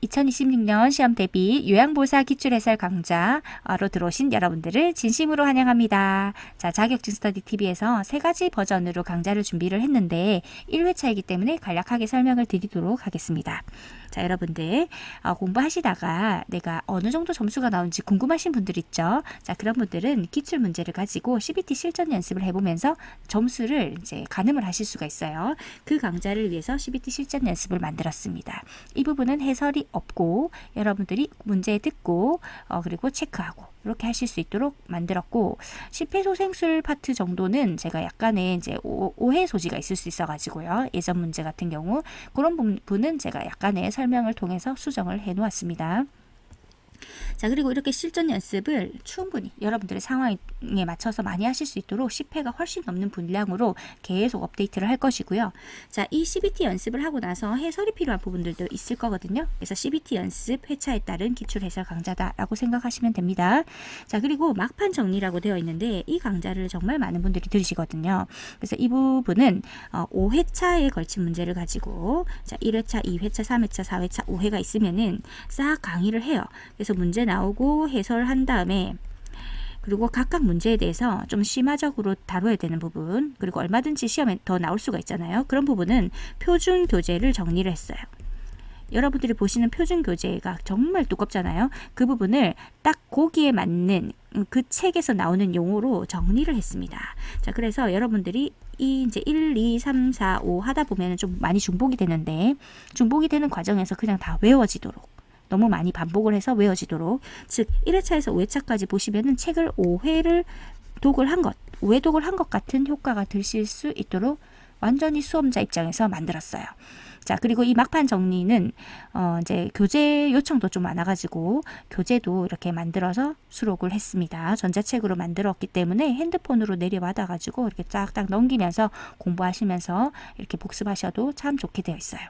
2026년 시험 대비 요양보사 기출해설 강좌로 들어오신 여러분들을 진심으로 환영합니다. 자, 자격증 스터디 TV에서 세 가지 버전으로 강좌를 준비를 했는데 1회차이기 때문에 간략하게 설명을 드리도록 하겠습니다. 자, 여러분들 공부하시다가 내가 어느 정도 점수가 나온지 궁금하신 분들 있죠? 자, 그런 분들은 기출 문제를 가지고 CBT 실전 연습을 해보면서 점수를 이제 가늠을 하실 수가 있어요. 그 강좌를 위해서 CBT 실전 연습을 만들었습니다. 이 부분은 해설이 없고 여러분들이 문제 듣고 그리고 체크하고 이렇게 하실 수 있도록 만들었고, 심폐소생술 파트 정도는 제가 약간의 이제 오해 소지가 있을 수 있어가지고요. 예전 문제 같은 경우 그런 부분은 제가 약간의 설명을 통해서 수정을 해 놓았습니다. 자, 그리고 이렇게 실전 연습을 충분히 여러분들의 상황에 맞춰서 많이 하실 수 있도록 10회가 훨씬 넘는 분량으로 계속 업데이트를 할 것이고요. 자, 이 CBT 연습을 하고 나서 해설이 필요한 부분들도 있을 거거든요. 그래서 CBT 연습 회차에 따른 기출 해설 강좌다라고 생각하시면 됩니다. 자, 그리고 막판 정리라고 되어 있는데 이 강좌를 정말 많은 분들이 들으시거든요. 그래서 이 부분은 5회차에 걸친 문제를 가지고 자, 1회차, 2회차, 3회차, 4회차, 5회가 있으면은 싹 강의를 해요. 그래서 문제 나오고 해설한 다음에 그리고 각각 문제에 대해서 좀 심화적으로 다뤄야 되는 부분, 그리고 얼마든지 시험에 더 나올 수가 있잖아요. 그런 부분은 표준 교재를 정리를 했어요. 여러분들이 보시는 표준 교재가 정말 두껍잖아요. 그 부분을 딱 거기에 맞는 그 책에서 나오는 용어로 정리를 했습니다. 자, 그래서 여러분들이 이 이제 1, 2, 3, 4, 5 하다 보면 좀 많이 중복이 되는데, 중복이 되는 과정에서 그냥 다 외워지도록, 너무 많이 반복을 해서 외워지도록, 즉 1회차에서 5회차까지 보시면은 책을 5회를 독을 한 것, 5회 독을 한 것 같은 효과가 드실 수 있도록 완전히 수험자 입장에서 만들었어요. 자, 그리고 이 막판 정리는 이제 교재 요청도 좀 많아가지고 교재도 이렇게 만들어서 수록을 했습니다. 전자책으로 만들었기 때문에 핸드폰으로 내려받아가지고 이렇게 쫙딱 넘기면서 공부하시면서 이렇게 복습하셔도 참 좋게 되어 있어요.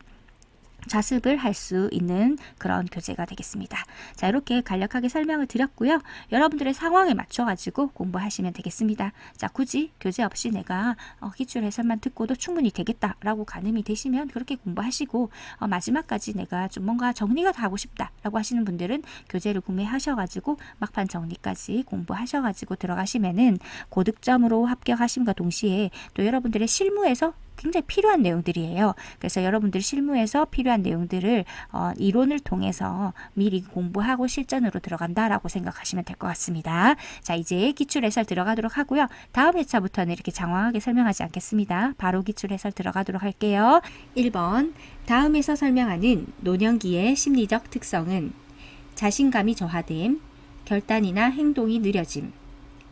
자습을 할 수 있는 그런 교재가 되겠습니다. 자, 이렇게 간략하게 설명을 드렸고요. 여러분들의 상황에 맞춰가지고 공부하시면 되겠습니다. 자, 굳이 교재 없이 내가 기출 해설만 듣고도 충분히 되겠다라고 가늠이 되시면 그렇게 공부하시고, 마지막까지 내가 좀 뭔가 정리가 다 하고 싶다라고 하시는 분들은 교재를 구매하셔가지고 막판 정리까지 공부하셔가지고 들어가시면은 고득점으로 합격하심과 동시에 또 여러분들의 실무에서 굉장히 필요한 내용들이에요. 그래서 여러분들 실무에서 필요한 내용들을 이론을 통해서 미리 공부하고 실전으로 들어간다라고 생각하시면 될 것 같습니다. 자, 이제 기출 해설 들어가도록 하고요. 다음 회차부터는 이렇게 장황하게 설명하지 않겠습니다. 바로 기출 해설 들어가도록 할게요. 1번, 다음에서 설명하는 노년기의 심리적 특성은 자신감이 저하됨, 결단이나 행동이 느려짐.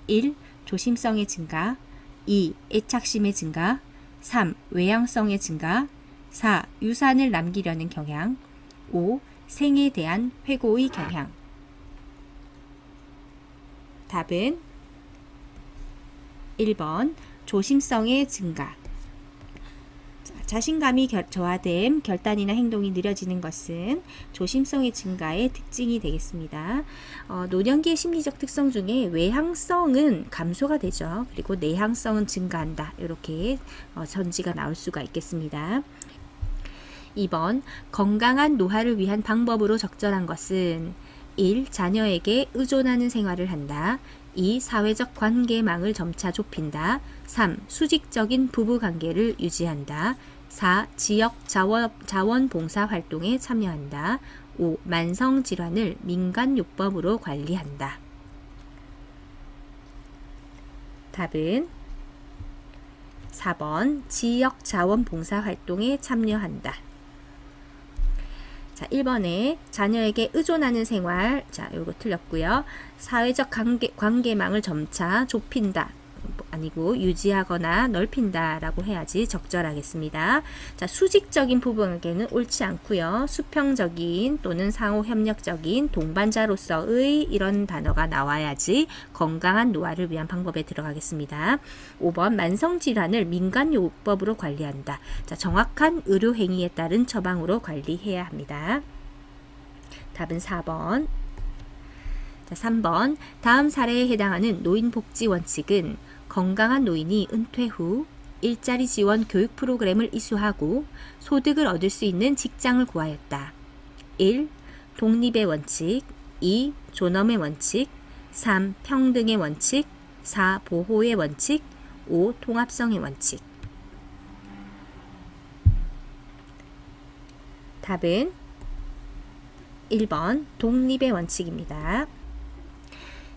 1. 조심성의 증가. 2. 애착심의 증가. 3. 외향성의 증가. 4. 유산을 남기려는 경향. 5. 생에 대한 회고의 경향. 답은 1번 조심성의 증가. 자신감이 저하됨, 결단이나 행동이 느려지는 것은 조심성의 증가의 특징이 되겠습니다. 노년기의 심리적 특성 중에 외향성은 감소가 되죠. 그리고 내향성은 증가한다. 이렇게 전지가 나올 수가 있겠습니다. 2번, 건강한 노화를 위한 방법으로 적절한 것은 1. 자녀에게 의존하는 생활을 한다. 2. 사회적 관계망을 점차 좁힌다. 3. 수직적인 부부관계를 유지한다. 4. 지역 자원봉사 활동에 참여한다. 5. 만성질환을 민간요법으로 관리한다. 답은 4번 지역 자원봉사 활동에 참여한다. 자, 1번에 자녀에게 의존하는 생활. 자, 요거 틀렸고요. 사회적 관계망을 점차 좁힌다. 아니고 유지하거나 넓힌다 라고 해야지 적절하겠습니다. 자, 수직적인 부부관계는 옳지 않고요. 수평적인 또는 상호협력적인 동반자로서의 이런 단어가 나와야지 건강한 노화를 위한 방법에 들어가겠습니다. 5번 만성질환을 민간요법으로 관리한다. 자, 정확한 의료행위에 따른 처방으로 관리해야 합니다. 답은 4번. 자, 3번 다음 사례에 해당하는 노인복지 원칙은 건강한 노인이 은퇴 후 일자리 지원 교육 프로그램을 이수하고 소득을 얻을 수 있는 직장을 구하였다. 1. 독립의 원칙, 2. 존엄의 원칙, 3. 평등의 원칙, 4. 보호의 원칙, 5. 통합성의 원칙. 답은 1번 독립의 원칙입니다.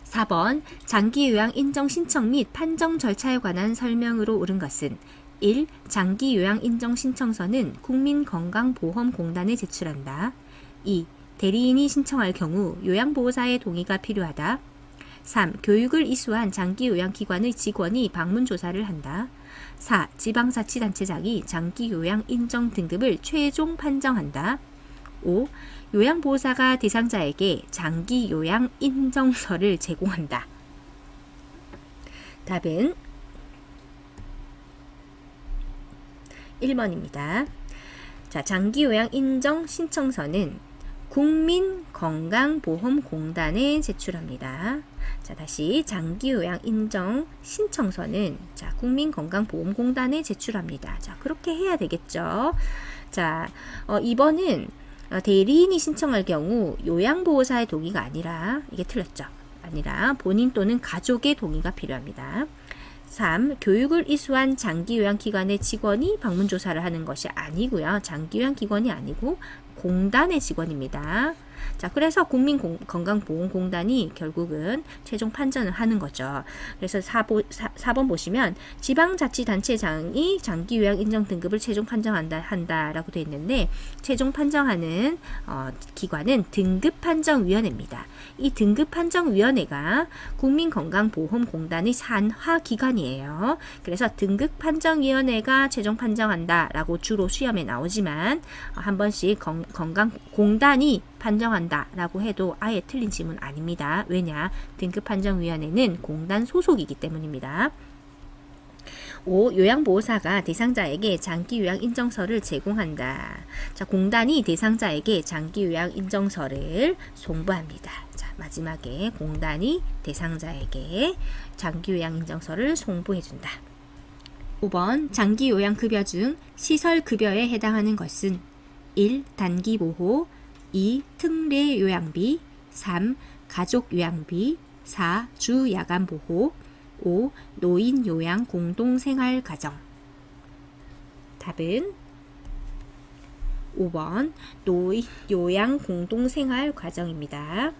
4번 장기요양 인정 신청 및 판정 절차에 관한 설명으로 옳은 것은 1. 장기요양 인정 신청서는 국민건강보험공단에 제출한다. 2. 대리인이 신청할 경우 요양보호사의 동의가 필요하다. 3. 교육을 이수한 장기요양기관의 직원이 방문조사를 한다. 4. 지방자치단체장이 장기요양 인정 등급을 최종 판정한다. 5. 요양보호사가 대상자에게 장기요양 인정서를 제공한다. 답은 1번입니다. 자, 장기요양 인정 신청서는 국민건강보험공단에 제출합니다. 자, 다시 장기요양 인정 신청서는 자, 국민건강보험공단에 제출합니다. 자, 그렇게 해야 되겠죠. 자, 2번은 대리인이 신청할 경우 요양보호사의 동의가 아니라 이게 틀렸죠. 아니라 본인 또는 가족의 동의가 필요합니다. 3. 교육을 이수한 장기요양기관의 직원이 방문조사를 하는 것이 아니고요. 장기요양기관이 아니고 공단의 직원입니다. 자, 그래서 국민건강보험공단이 결국은 최종 판정을 하는 거죠. 그래서 4번 보시면 지방자치단체장이 장기요양 인정 등급을 최종 판정한다라고 되어 있는데 최종 판정하는 기관은 등급판정위원회입니다. 이 등급판정위원회가 국민건강보험공단의 산하기관이에요. 그래서 등급판정위원회가 최종 판정한다라고 주로 시험에 나오지만 한 번씩 건강공단이 판정한다 라고 해도 아예 틀린 질문 아닙니다. 왜냐? 등급판정위원회는 공단 소속이기 때문입니다. 5. 요양보호사가 대상자에게 장기요양 인정서를 제공한다. 자, 공단이 대상자에게 장기요양 인정서를 송부합니다. 자, 마지막에 공단이 대상자에게 장기요양 인정서를 송부해준다. 5번 장기요양급여 중 시설급여에 해당하는 것은 1. 단기보호, 2. 특례요양비, 3. 가족요양비, 4. 주야간보호, 5. 노인요양 공동생활가정. 답은 5번 노인요양 공동생활가정입니다.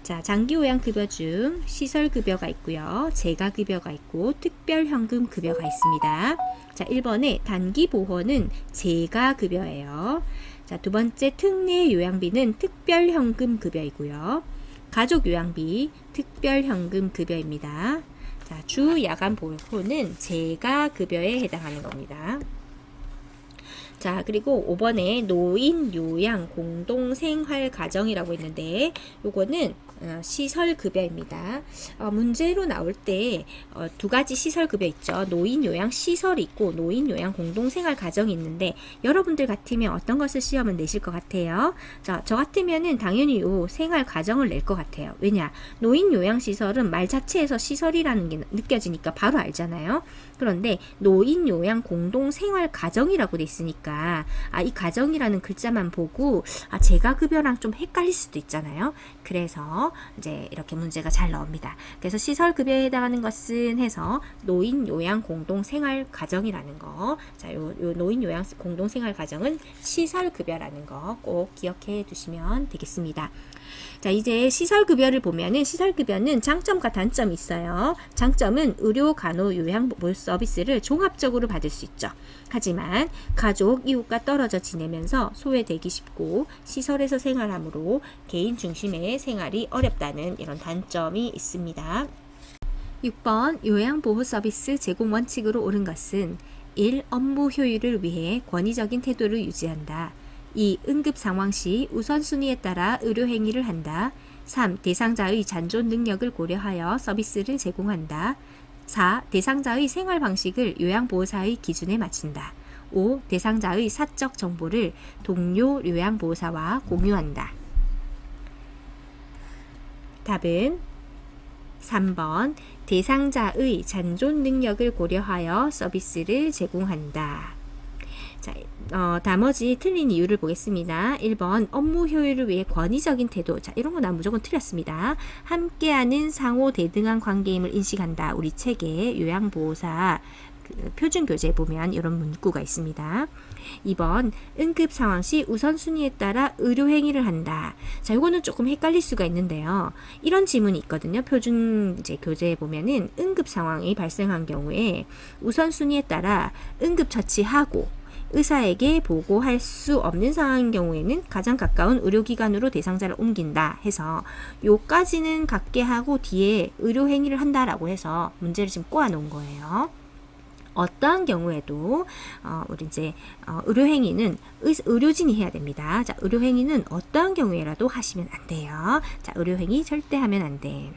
자, 장기요양급여 중 시설급여가 있고요. 재가급여가 있고 특별현금급여가 있습니다. 자, 1번에 단기보호는 재가급여예요. 자, 두 번째 특례요양비는 특별현금급여이고요. 가족요양비 특별현금급여입니다. 자, 주야간보호는 재가급여에 해당하는 겁니다. 자, 그리고 5번에 노인요양 공동생활가정이라고 있는데 요거는 시설급여입니다. 문제로 나올 때 두 가지 시설급여 있죠. 노인요양 시설이 있고 노인요양 공동생활가정이 있는데 여러분들 같으면 어떤 것을 시험을 내실 것 같아요? 자, 저 같으면은 당연히 요 생활가정을 낼 것 같아요. 왜냐? 노인요양시설은 말 자체에서 시설이라는 게 느껴지니까 바로 알잖아요. 그런데 노인요양 공동생활가정이라고 돼 있으니까 이 가정이라는 글자만 보고 재가급여랑 좀 헷갈릴 수도 있잖아요. 그래서 이제 이렇게 문제가 잘 나옵니다. 그래서 시설급여에 해당하는 것은 해서 노인요양 공동생활가정이라는 거. 자, 요 노인요양 공동생활가정은 시설급여라는 거 꼭 기억해 두시면 되겠습니다. 자, 이제 시설급여를 보면은 시설급여는 장점과 단점이 있어요. 장점은 의료, 간호, 요양 서비스를 종합적으로 받을 수 있죠. 하지만 가족, 이웃과 떨어져 지내면서 소외되기 쉽고 시설에서 생활하므로 개인 중심의 생활이 어렵다는 이런 단점이 있습니다. 6번 요양보호 서비스 제공 원칙으로 옳은 것은 1. 업무 효율을 위해 권위적인 태도를 유지한다. 2. 응급 상황 시 우선순위에 따라 의료 행위를 한다. 3. 대상자의 잔존 능력을 고려하여 서비스를 제공한다. 4. 대상자의 생활 방식을 요양보호사의 기준에 맞춘다. 5. 대상자의 사적 정보를 동료 요양보호사와 공유한다. 답은 3번 대상자의 잔존 능력을 고려하여 서비스를 제공한다. 자, 나머지 틀린 이유를 보겠습니다. 1번 업무 효율을 위해 권위적인 태도. 자, 이런 거 난 무조건 틀렸습니다. 함께하는 상호 대등한 관계임을 인식한다. 우리 책에 요양보호사 표준 교재에 보면 이런 문구가 있습니다. 2번 응급 상황 시 우선순위에 따라 의료 행위를 한다. 자, 이거는 조금 헷갈릴 수가 있는데요. 이런 지문이 있거든요. 표준 이제 교재에 보면은 응급 상황이 발생한 경우에 우선순위에 따라 응급 처치하고 의사에게 보고할 수 없는 상황인 경우에는 가장 가까운 의료기관으로 대상자를 옮긴다 해서 요까지는 같게 하고 뒤에 의료 행위를 한다라고 해서 문제를 지금 꼬아 놓은 거예요. 어떠한 경우에도 우리 이제 의료행위는 의료진이 해야 됩니다. 자, 의료행위는 어떠한 경우에라도 하시면 안 돼요. 자, 의료행위 절대 하면 안 돼.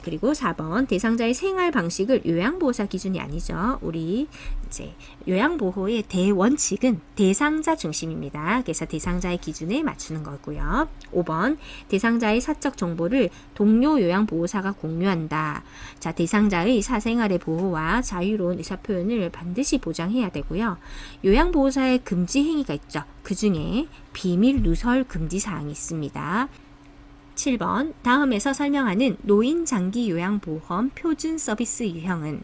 그리고 4번 대상자의 생활 방식을 요양보호사 기준이 아니죠. 우리 이제 요양보호의 대원칙은 대상자 중심입니다. 그래서 대상자의 기준에 맞추는 거고요. 5번 대상자의 사적 정보를 동료 요양보호사가 공유한다. 자, 대상자의 사생활의 보호와 자유로운 의사표현을 반드시 보장해야 되고요. 요양보호사의 금지 행위가 있죠. 그 중에 비밀 누설 금지 사항이 있습니다. 7번 다음에서 설명하는 노인장기요양보험 표준 서비스 유형은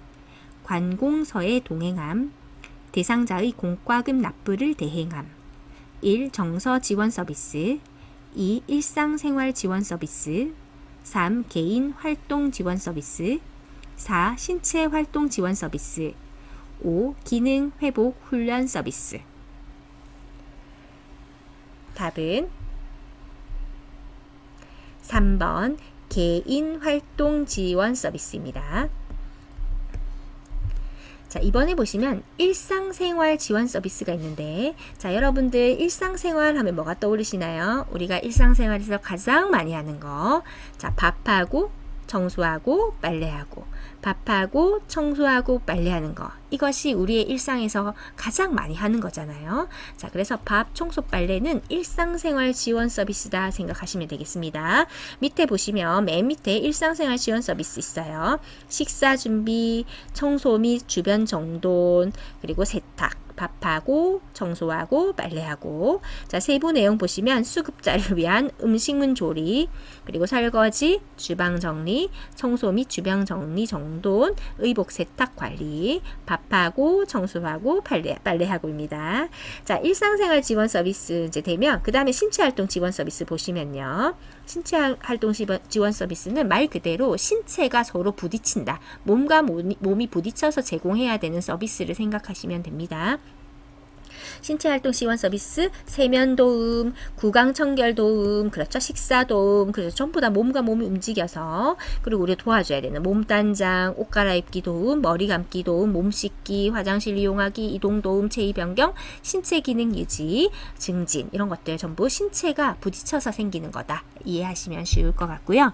관공서의 동행함, 대상자의 공과금 납부를 대행함, 1. 정서 지원 서비스, 2. 일상생활 지원 서비스, 3. 개인 활동 지원 서비스, 4. 신체 활동 지원 서비스, 5. 기능 회복 훈련 서비스. 답은 3번 개인 활동 지원 서비스입니다. 자, 이번에 보시면 일상생활 지원 서비스가 있는데, 자, 여러분들 일상생활 하면 뭐가 떠오르시나요? 우리가 일상생활에서 가장 많이 하는 거. 자, 밥하고 청소하고 빨래하고, 밥하고 청소하고 빨래하는 거. 이것이 우리의 일상에서 가장 많이 하는 거잖아요. 자, 그래서 밥, 청소, 빨래는 일상생활 지원 서비스다 생각하시면 되겠습니다. 밑에 보시면 맨 밑에 일상생활 지원 서비스 있어요. 식사 준비, 청소 및 주변 정돈, 그리고 세탁. 밥하고 청소하고 빨래하고. 자, 세부 내용 보시면 수급자를 위한 음식물 조리, 그리고 설거지, 주방 정리, 청소 및 주변 정리 정돈, 의복 세탁 관리, 밥하고 청소하고 빨래하고입니다. 자, 일상생활 지원 서비스 이제 되면 그 다음에 신체활동 지원 서비스 보시면요. 신체활동 지원 서비스는 말 그대로 신체가 서로 부딪힌다. 몸과 몸이 부딪혀서 제공해야 되는 서비스를 생각하시면 됩니다. 신체활동 지원 서비스, 세면도움, 구강청결도움, 그렇죠. 식사도움, 그래서 전부 다 몸과 몸이 움직여서, 그리고 우리 도와줘야 되는 몸단장, 옷 갈아입기 도움, 머리 감기 도움, 몸 씻기, 화장실 이용하기, 이동 도움, 체위 변경, 신체 기능 유지, 증진, 이런 것들 전부 신체가 부딪혀서 생기는 거다. 이해하시면 쉬울 것 같고요.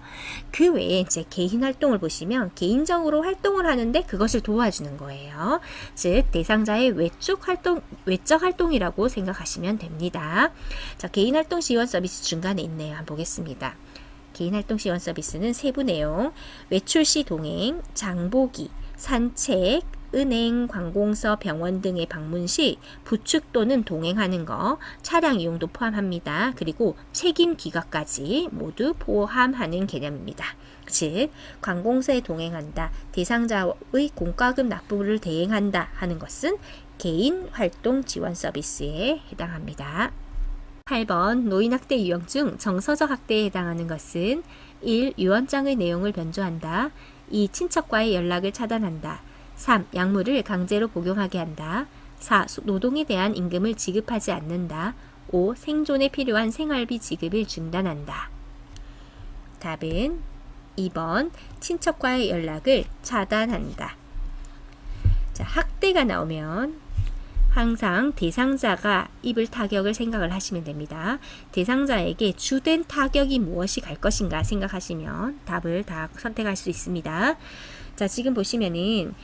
그 외에 이제 개인 활동을 보시면 개인적으로 활동을 하는데 그것을 도와주는 거예요. 즉, 대상자의 외적 활동이라고 생각하시면 됩니다. 자, 개인활동 지원 서비스 중간에 있네요. 한번 보겠습니다. 개인활동 지원 서비스는 세부 내용, 외출 시 동행, 장보기, 산책, 은행, 관공서, 병원 등의 방문 시 부축 또는 동행하는 거, 차량 이용도 포함합니다. 그리고 책임 기각까지 모두 포함하는 개념입니다. 즉, 관공서에 동행한다, 대상자의 공과금 납부를 대행한다 하는 것은 개인 활동 지원 서비스에 해당합니다. 8번 노인학대 유형 중 정서적 학대에 해당하는 것은 1. 유언장의 내용을 변조한다. 2. 친척과의 연락을 차단한다. 3. 약물을 강제로 복용하게 한다. 4. 노동에 대한 임금을 지급하지 않는다. 5. 생존에 필요한 생활비 지급을 중단한다. 답은 2번 친척과의 연락을 차단한다. 자, 학대가 나오면 항상 대상자가 입을 타격을 생각을 하시면 됩니다. 대상자에게 주된 타격이 무엇이 갈 것인가 생각하시면 답을 다 선택할 수 있습니다. 자, 지금 보시면은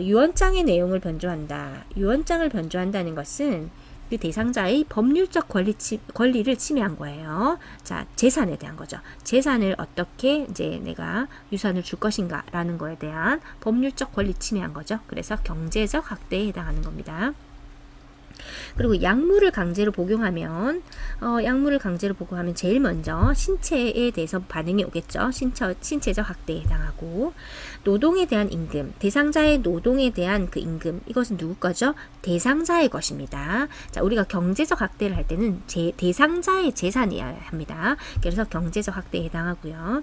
유언장의 내용을 변조한다. 유언장을 변조한다는 것은 그 대상자의 법률적 권리를 침해한 거예요. 자, 재산에 대한 거죠. 재산을 어떻게 이제 내가 유산을 줄 것인가 라는 거에 대한 법률적 권리 침해한 거죠. 그래서 경제적 학대에 해당하는 겁니다. 그리고 약물을 강제로 복용하면 제일 먼저 신체에 대해서 반응이 오겠죠. 신체적 학대에 해당하고, 노동에 대한 임금, 대상자의 노동에 대한 그 임금, 이것은 누구 거죠? 대상자의 것입니다. 자, 우리가 경제적 학대를 할 때는 대상자의 재산이어야 합니다. 그래서 경제적 학대에 해당하고요.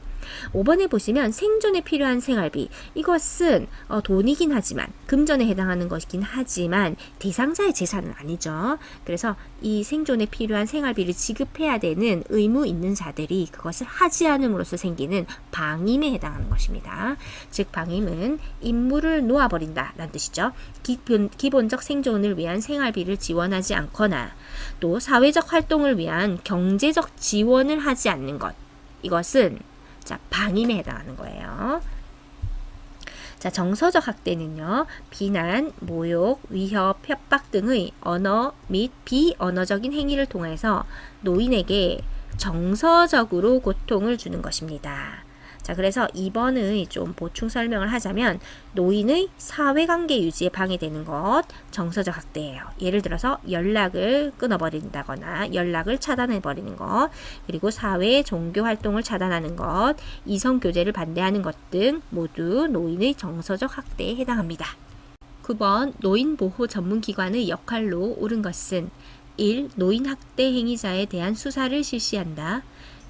5번에 보시면 생존에 필요한 생활비, 이것은 돈이긴 하지만, 금전에 해당하는 것이긴 하지만 대상자의 재산은 아니죠. 그래서 이 생존에 필요한 생활비를 지급해야 되는 의무 있는 자들이 그것을 하지 않음으로써 생기는 방임에 해당하는 것입니다. 즉 방임은 임무를 놓아버린다 라는 뜻이죠. 기본적 생존을 위한 생활비를 지원하지 않거나 또 사회적 활동을 위한 경제적 지원을 하지 않는 것, 이것은 방임에 해당하는 거예요. 자, 정서적 학대는요, 비난, 모욕, 위협, 협박 등의 언어 및 비언어적인 행위를 통해서 노인에게 정서적으로 고통을 주는 것입니다. 자, 그래서 2번의 좀 보충 설명을 하자면 노인의 사회관계 유지에 방해되는 것, 정서적 학대예요. 예를 들어서 연락을 끊어버린다거나 연락을 차단해버리는 것, 그리고 사회 종교 활동을 차단하는 것, 이성교제를 반대하는 것 등 모두 노인의 정서적 학대에 해당합니다. 9번 노인보호 전문기관의 역할로 옳은 것은 1. 노인학대 행위자에 대한 수사를 실시한다.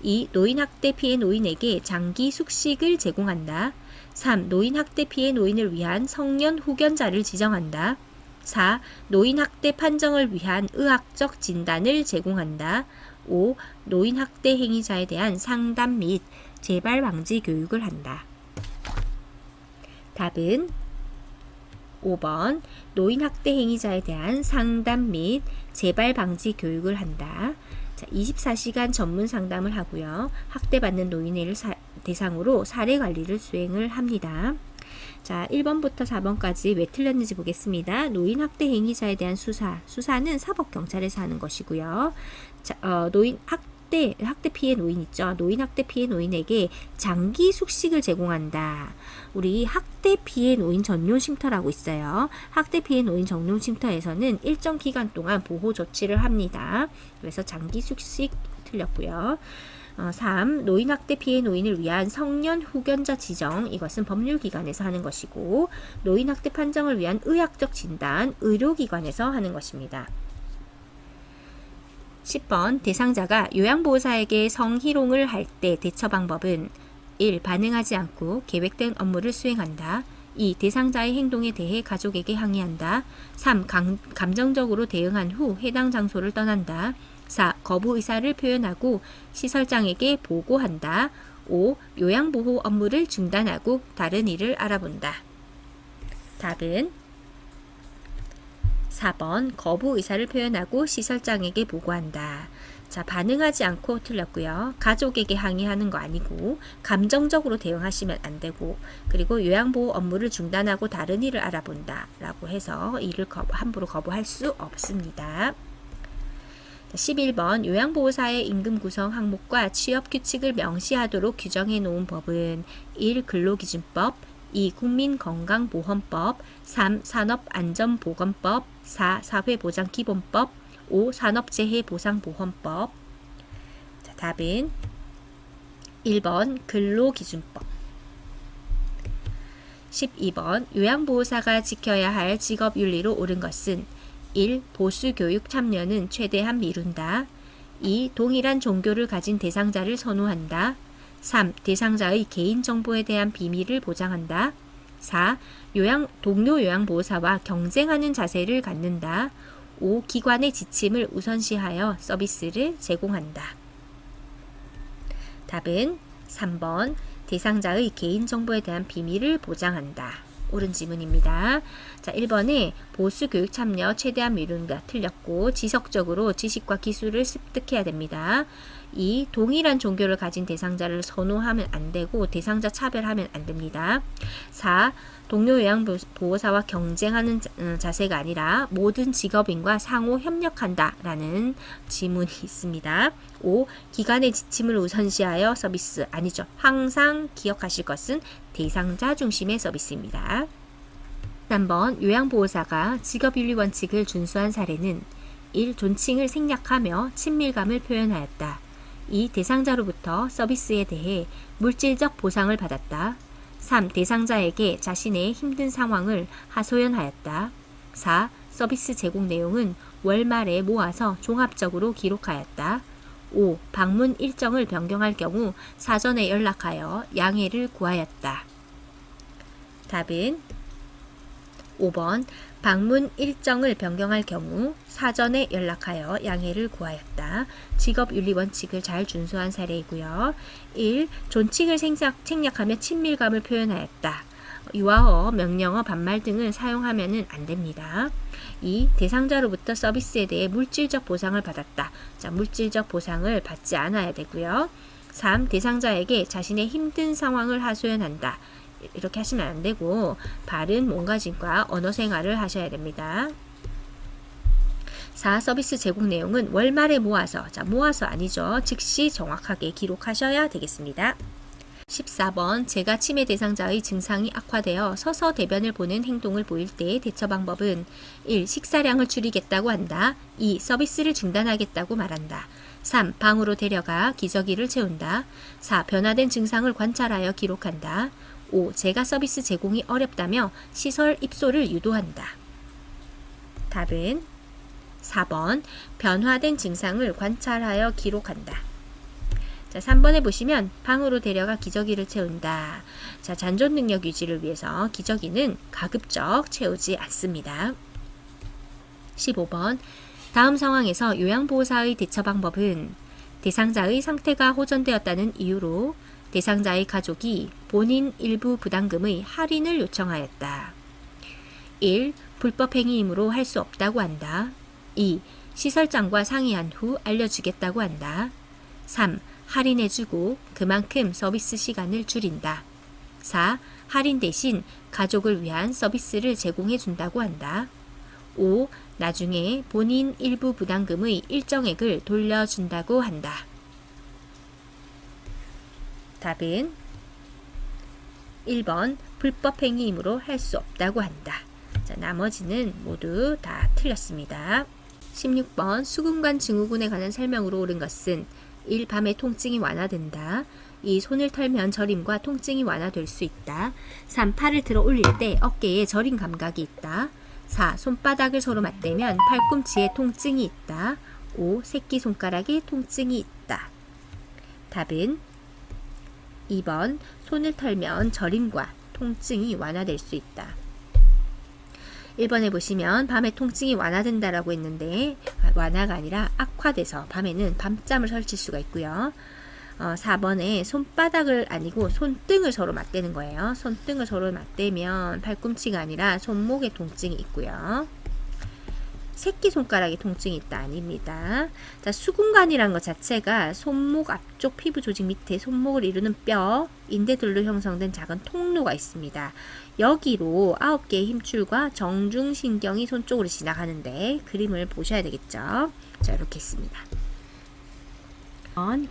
2. 노인학대 피해 노인에게 장기 숙식을 제공한다. 3. 노인학대 피해 노인을 위한 성년 후견자를 지정한다. 4. 노인학대 판정을 위한 의학적 진단을 제공한다. 5. 노인학대 행위자에 대한 상담 및 재발 방지 교육을 한다. 답은 5번 노인학대 행위자에 대한 상담 및 재발 방지 교육을 한다. 자, 24시간 전문 상담을 하고요. 학대받는 노인을 대상으로 사례 관리를 수행을 합니다. 자, 1번부터 4번까지 왜 틀렸는지 보겠습니다. 노인 학대 행위자에 대한 수사는 사법경찰에서 하는 것이고요. 자, 노인 학대 피해 노인 있죠. 노인 학대 피해 노인에게 장기 숙식을 제공한다. 우리 학대 피해 노인 전용 쉼터라고 있어요. 학대 피해 노인 전용 쉼터에서는 일정 기간 동안 보호 조치를 합니다. 그래서 장기 숙식 틀렸고요. 3. 노인 학대 피해 노인을 위한 성년 후견자 지정, 이것은 법률기관에서 하는 것이고, 노인 학대 판정을 위한 의학적 진단, 의료기관에서 하는 것입니다. 10번 대상자가 요양보호사에게 성희롱을 할 때 대처 방법은 1. 반응하지 않고 계획된 업무를 수행한다. 2. 대상자의 행동에 대해 가족에게 항의한다. 3. 감정적으로 대응한 후 해당 장소를 떠난다. 4. 거부 의사를 표현하고 시설장에게 보고한다. 5. 요양보호 업무를 중단하고 다른 일을 알아본다. 답은 4번 거부 의사를 표현하고 시설장에게 보고한다. 자, 반응하지 않고 틀렸고요. 가족에게 항의하는 거 아니고 감정적으로 대응하시면 안 되고, 그리고 요양보호 업무를 중단하고 다른 일을 알아본다 라고 해서 일을 함부로 거부할 수 없습니다. 11번 요양보호사의 임금 구성 항목과 취업 규칙을 명시하도록 규정해 놓은 법은 1. 근로기준법, 2. 국민건강보험법, 3. 산업안전보건법, 4. 사회보장기본법, 5. 산업재해보상보험법. 자, 답은 1번 근로기준법. 12번 요양보호사가 지켜야 할 직업윤리로 옳은 것은 1. 보수교육 참여는 최대한 미룬다. 2. 동일한 종교를 가진 대상자를 선호한다. 3. 대상자의 개인정보에 대한 비밀을 보장한다. 4. 동료 요양보호사와 경쟁하는 자세를 갖는다. 5. 기관의 지침을 우선시하여 서비스를 제공한다. 답은 3번 대상자의 개인정보에 대한 비밀을 보장한다. 옳은 지문입니다. 자, 1번에 보수교육 참여 최대한 미룬다 틀렸고, 지속적으로 지식과 기술을 습득해야 됩니다. 2. 동일한 종교를 가진 대상자를 선호하면 안 되고 대상자 차별하면 안 됩니다. 4. 동료 요양보호사와 경쟁하는 자세가 아니라 모든 직업인과 상호 협력한다 라는 지문이 있습니다. 5. 기관의 지침을 우선시하여 서비스, 아니죠. 항상 기억하실 것은 대상자 중심의 서비스입니다. 3번 요양보호사가 직업윤리 원칙을 준수한 사례는 1. 존칭을 생략하며 친밀감을 표현하였다. 2. 대상자로부터 서비스에 대해 물질적 보상을 받았다. 3. 대상자에게 자신의 힘든 상황을 하소연하였다. 4. 서비스 제공 내용은 월말에 모아서 종합적으로 기록하였다. 5. 방문 일정을 변경할 경우 사전에 연락하여 양해를 구하였다. 답은 5번 방문 일정을 변경할 경우 사전에 연락하여 양해를 구하였다. 직업윤리 원칙을 잘 준수한 사례이고요. 1. 존칭을 생략하며 친밀감을 표현하였다. 유아어, 명령어, 반말 등을 사용하면 안 됩니다. 2. 대상자로부터 서비스에 대해 물질적 보상을 받았다. 자, 물질적 보상을 받지 않아야 되고요. 3. 대상자에게 자신의 힘든 상황을 하소연한다. 이렇게 하시면 안 되고 바른 몸가짐과 언어 생활을 하셔야 됩니다. 4. 서비스 제공 내용은 월말에 모아서, 자, 모아서 아니죠. 즉시 정확하게 기록하셔야 되겠습니다. 14번 제가 치매 대상자의 증상이 악화되어 서서 대변을 보는 행동을 보일 때의 대처 방법은 1. 식사량을 줄이겠다고 한다. 2. 서비스를 중단하겠다고 말한다. 3. 방으로 데려가 기저귀를 채운다. 4. 변화된 증상을 관찰하여 기록한다. 5. 제가 서비스 제공이 어렵다며 시설 입소를 유도한다. 답은 4번 변화된 증상을 관찰하여 기록한다. 자, 3번에 보시면 방으로 데려가 기저귀를 채운다. 자, 잔존 능력 유지를 위해서 기저귀는 가급적 채우지 않습니다. 15번 다음 상황에서 요양보호사의 대처 방법은 대상자의 상태가 호전되었다는 이유로 대상자의 가족이 본인 일부 부담금의 할인을 요청하였다. 1. 불법 행위이므로 할 수 없다고 한다. 2. 시설장과 상의한 후 알려주겠다고 한다. 3. 할인해주고 그만큼 서비스 시간을 줄인다. 4. 할인 대신 가족을 위한 서비스를 제공해준다고 한다. 5. 나중에 본인 일부 부담금의 일정액을 돌려준다고 한다. 답은 1번 불법 행위이므로 할 수 없다고 한다. 자, 나머지는 모두 다 틀렸습니다. 16번 수근관 증후군에 관한 설명으로 옳은 것은 1. 밤에 통증이 완화된다. 2. 손을 털면 저림과 통증이 완화될 수 있다. 3. 팔을 들어 올릴 때 어깨에 저림 감각이 있다. 4. 손바닥을 서로 맞대면 팔꿈치에 통증이 있다. 5. 새끼손가락에 통증이 있다. 답은 2번 손을 털면 저림과 통증이 완화될 수 있다. 1번에 보시면 밤에 통증이 완화된다라고 했는데 완화가 아니라 악화돼서 밤에는 밤잠을 설칠 수가 있고요. 4번에 손바닥을 아니고 손등을 서로 맞대는 거예요. 손등을 서로 맞대면 팔꿈치가 아니라 손목에 통증이 있고요. 새끼손가락에 통증이 있다 아닙니다. 자, 수근관이라는 것 자체가 손목 앞쪽 피부 조직 밑에 손목을 이루는 뼈, 인대들로 형성된 작은 통로가 있습니다. 여기로 9개의 힘줄과 정중신경이 손 쪽으로 지나가는데 그림을 보셔야 되겠죠. 자, 이렇게 있습니다.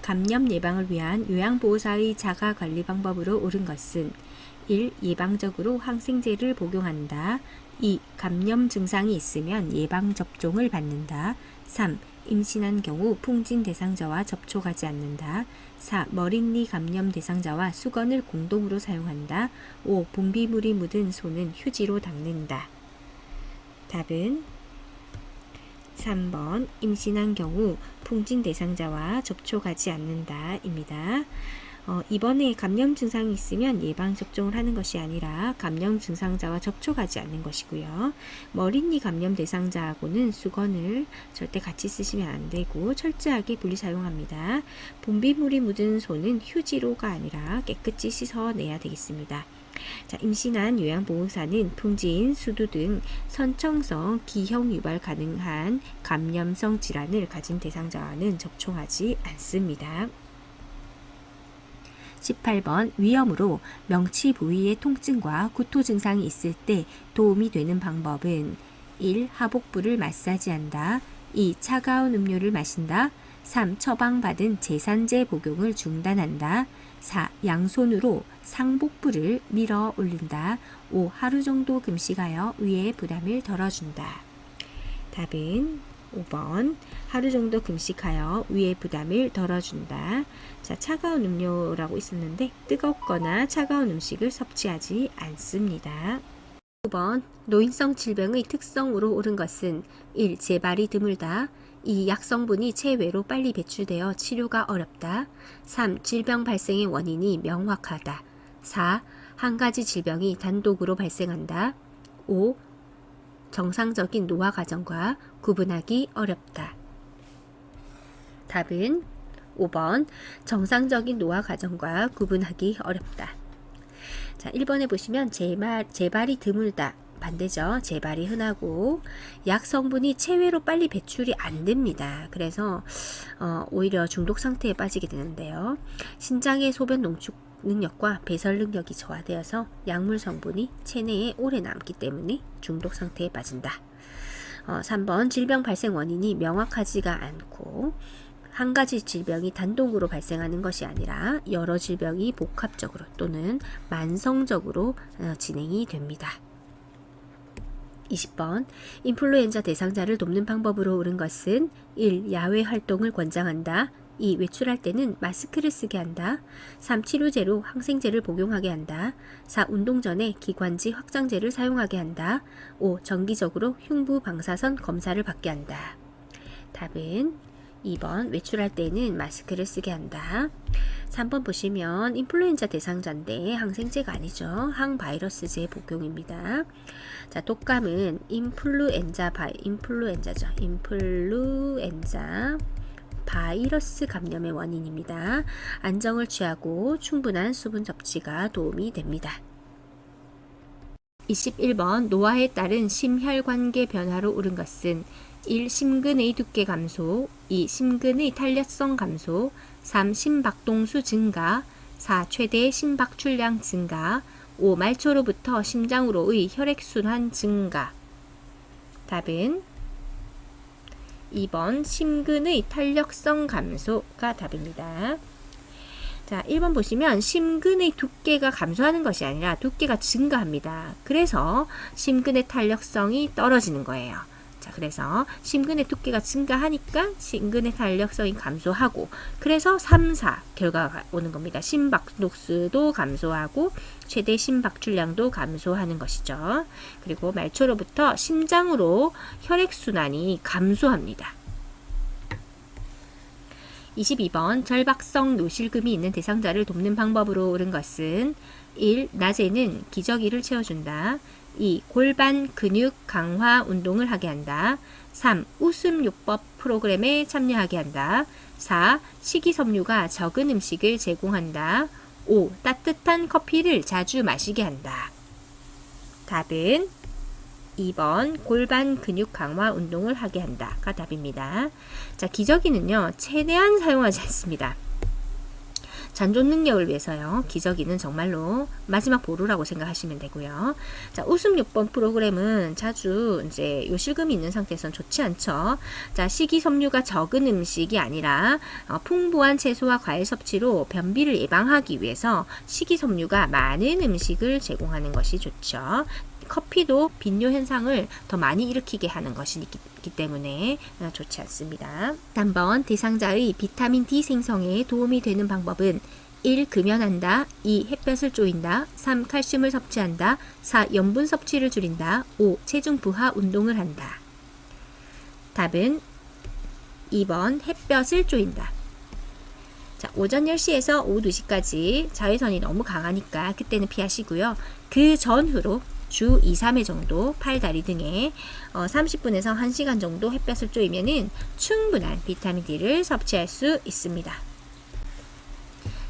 감염 예방을 위한 요양보호사의 자가관리 방법으로 옳은 것은 1. 예방적으로 항생제를 복용한다. 2. 감염 증상이 있으면 예방접종을 받는다. 3. 임신한 경우 풍진 대상자와 접촉하지 않는다. 4. 머릿니 감염 대상자와 수건을 공동으로 사용한다. 5. 분비물이 묻은 손은 휴지로 닦는다. 답은 3번 임신한 경우 풍진 대상자와 접촉하지 않는다 입니다. 이번에 감염 증상이 있으면 예방접종을 하는 것이 아니라 감염 증상자와 접촉하지 않는 것이고요. 머릿니 감염 대상자하고는 수건을 절대 같이 쓰시면 안 되고 철저하게 분리 사용합니다. 분비물이 묻은 손은 휴지로가 아니라 깨끗이 씻어내야 되겠습니다. 자, 임신한 요양보호사는 풍진, 수두 등 선청성, 기형 유발 가능한 감염성 질환을 가진 대상자와는 접촉하지 않습니다. 18번 위염으로 명치 부위의 통증과 구토 증상이 있을 때 도움이 되는 방법은 1. 하복부를 마사지한다. 2. 차가운 음료를 마신다. 3. 처방받은 제산제 복용을 중단한다. 4. 양손으로 상복부를 밀어 올린다. 5. 하루 정도 금식하여 위의 부담을 덜어준다. 답은 5번 하루 정도 금식하여 위의 부담을 덜어준다. 자, 차가운 음료라고 있었는데 뜨겁거나 차가운 음식을 섭취하지 않습니다. 5번 노인성 질병의 특성으로 옳은 것은 1. 재발이 드물다. 2. 약성분이 체외로 빨리 배출되어 치료가 어렵다. 3. 질병 발생의 원인이 명확하다. 4. 한 가지 질병이 단독으로 발생한다. 5. 정상적인 노화 과정과 구분하기 어렵다. 답은 5번 정상적인 노화 과정과 구분하기 어렵다. 자, 1번에 보시면 재발이 드물다. 반대죠. 재발이 흔하고 약 성분이 체외로 빨리 배출이 안 됩니다. 그래서 오히려 중독 상태에 빠지게 되는데요. 신장의 소변 농축 능력과 배설 능력이 저하되어서 약물 성분이 체내에 오래 남기 때문에 중독 상태에 빠진다. 3번 질병 발생 원인이 명확하지가 않고 한 가지 질병이 단독으로 발생하는 것이 아니라 여러 질병이 복합적으로 또는 만성적으로 진행이 됩니다. 20번 인플루엔자 대상자를 돕는 방법으로 옳은 것은 1. 야외 활동을 권장한다. 2. 외출할 때는 마스크를 쓰게 한다. 3. 치료제로 항생제를 복용하게 한다. 4. 운동 전에 기관지 확장제를 사용하게 한다. 5. 정기적으로 흉부 방사선 검사를 받게 한다. 답은 2번 외출할 때는 마스크를 쓰게 한다. 3번 보시면 인플루엔자 대상자인데 항생제가 아니죠. 항바이러스제 복용입니다. 자, 독감은 인플루엔자 바이러스 감염의 원인입니다. 안정을 취하고 충분한 수분 섭취가 도움이 됩니다. 21번 노화에 따른 심혈관계 변화로 옳은 것은 1. 심근의 두께 감소. 2. 심근의 탄력성 감소. 3. 심박동수 증가. 4. 최대 심박출량 증가. 5. 말초로부터 심장으로의 혈액순환 증가. 답은 2번 심근의 탄력성 감소가 답입니다. 자, 1번 보시면 심근의 두께가 감소하는 것이 아니라 두께가 증가합니다. 그래서 심근의 탄력성이 떨어지는 거예요. 자, 그래서 심근의 두께가 증가하니까 심근의 탄력성이 감소하고 그래서 3, 4 결과가 오는 겁니다. 심박독수도 감소하고 최대 심박출량도 감소하는 것이죠. 그리고 말초로부터 심장으로 혈액순환이 감소합니다. 22번 절박성 노실금이 있는 대상자를 돕는 방법으로 옳은 것은 1. 낮에는 기저귀를 채워준다. 2. 골반 근육 강화 운동을 하게 한다. 3. 웃음요법 프로그램에 참여하게 한다. 4. 식이섬유가 적은 음식을 제공한다. 5. 따뜻한 커피를 자주 마시게 한다. 답은 2번 골반 근육 강화 운동을 하게 한다가 답입니다. 자, 기저귀는요 최대한 사용하지 않습니다. 잔존 능력을 위해서요. 기저귀는 정말로 마지막 보루라고 생각하시면 되고요. 자, 웃음요법 프로그램은 자주 이제 요실금이 있는 상태에서는 좋지 않죠. 자, 식이섬유가 적은 음식이 아니라 풍부한 채소와 과일 섭취로 변비를 예방하기 위해서 식이섬유가 많은 음식을 제공하는 것이 좋죠. 커피도 빈뇨 현상을 더 많이 일으키게 하는 것이기 때문에 좋지 않습니다. 3번 대상자의 비타민 D 생성에 도움이 되는 방법은 1. 금연한다. 2. 햇볕을 쬐인다. 3. 칼슘을 섭취한다. 4. 염분 섭취를 줄인다. 5. 체중 부하 운동을 한다. 답은 2번 햇볕을 쬐인다. 자, 오전 10시에서 오후 2시까지 자외선이 너무 강하니까 그때는 피하시고요. 그 전후로 주 2, 3회 정도 팔, 다리 등에 30분에서 1시간 정도 햇볕을 쬐면은 충분한 비타민 D를 섭취할 수 있습니다.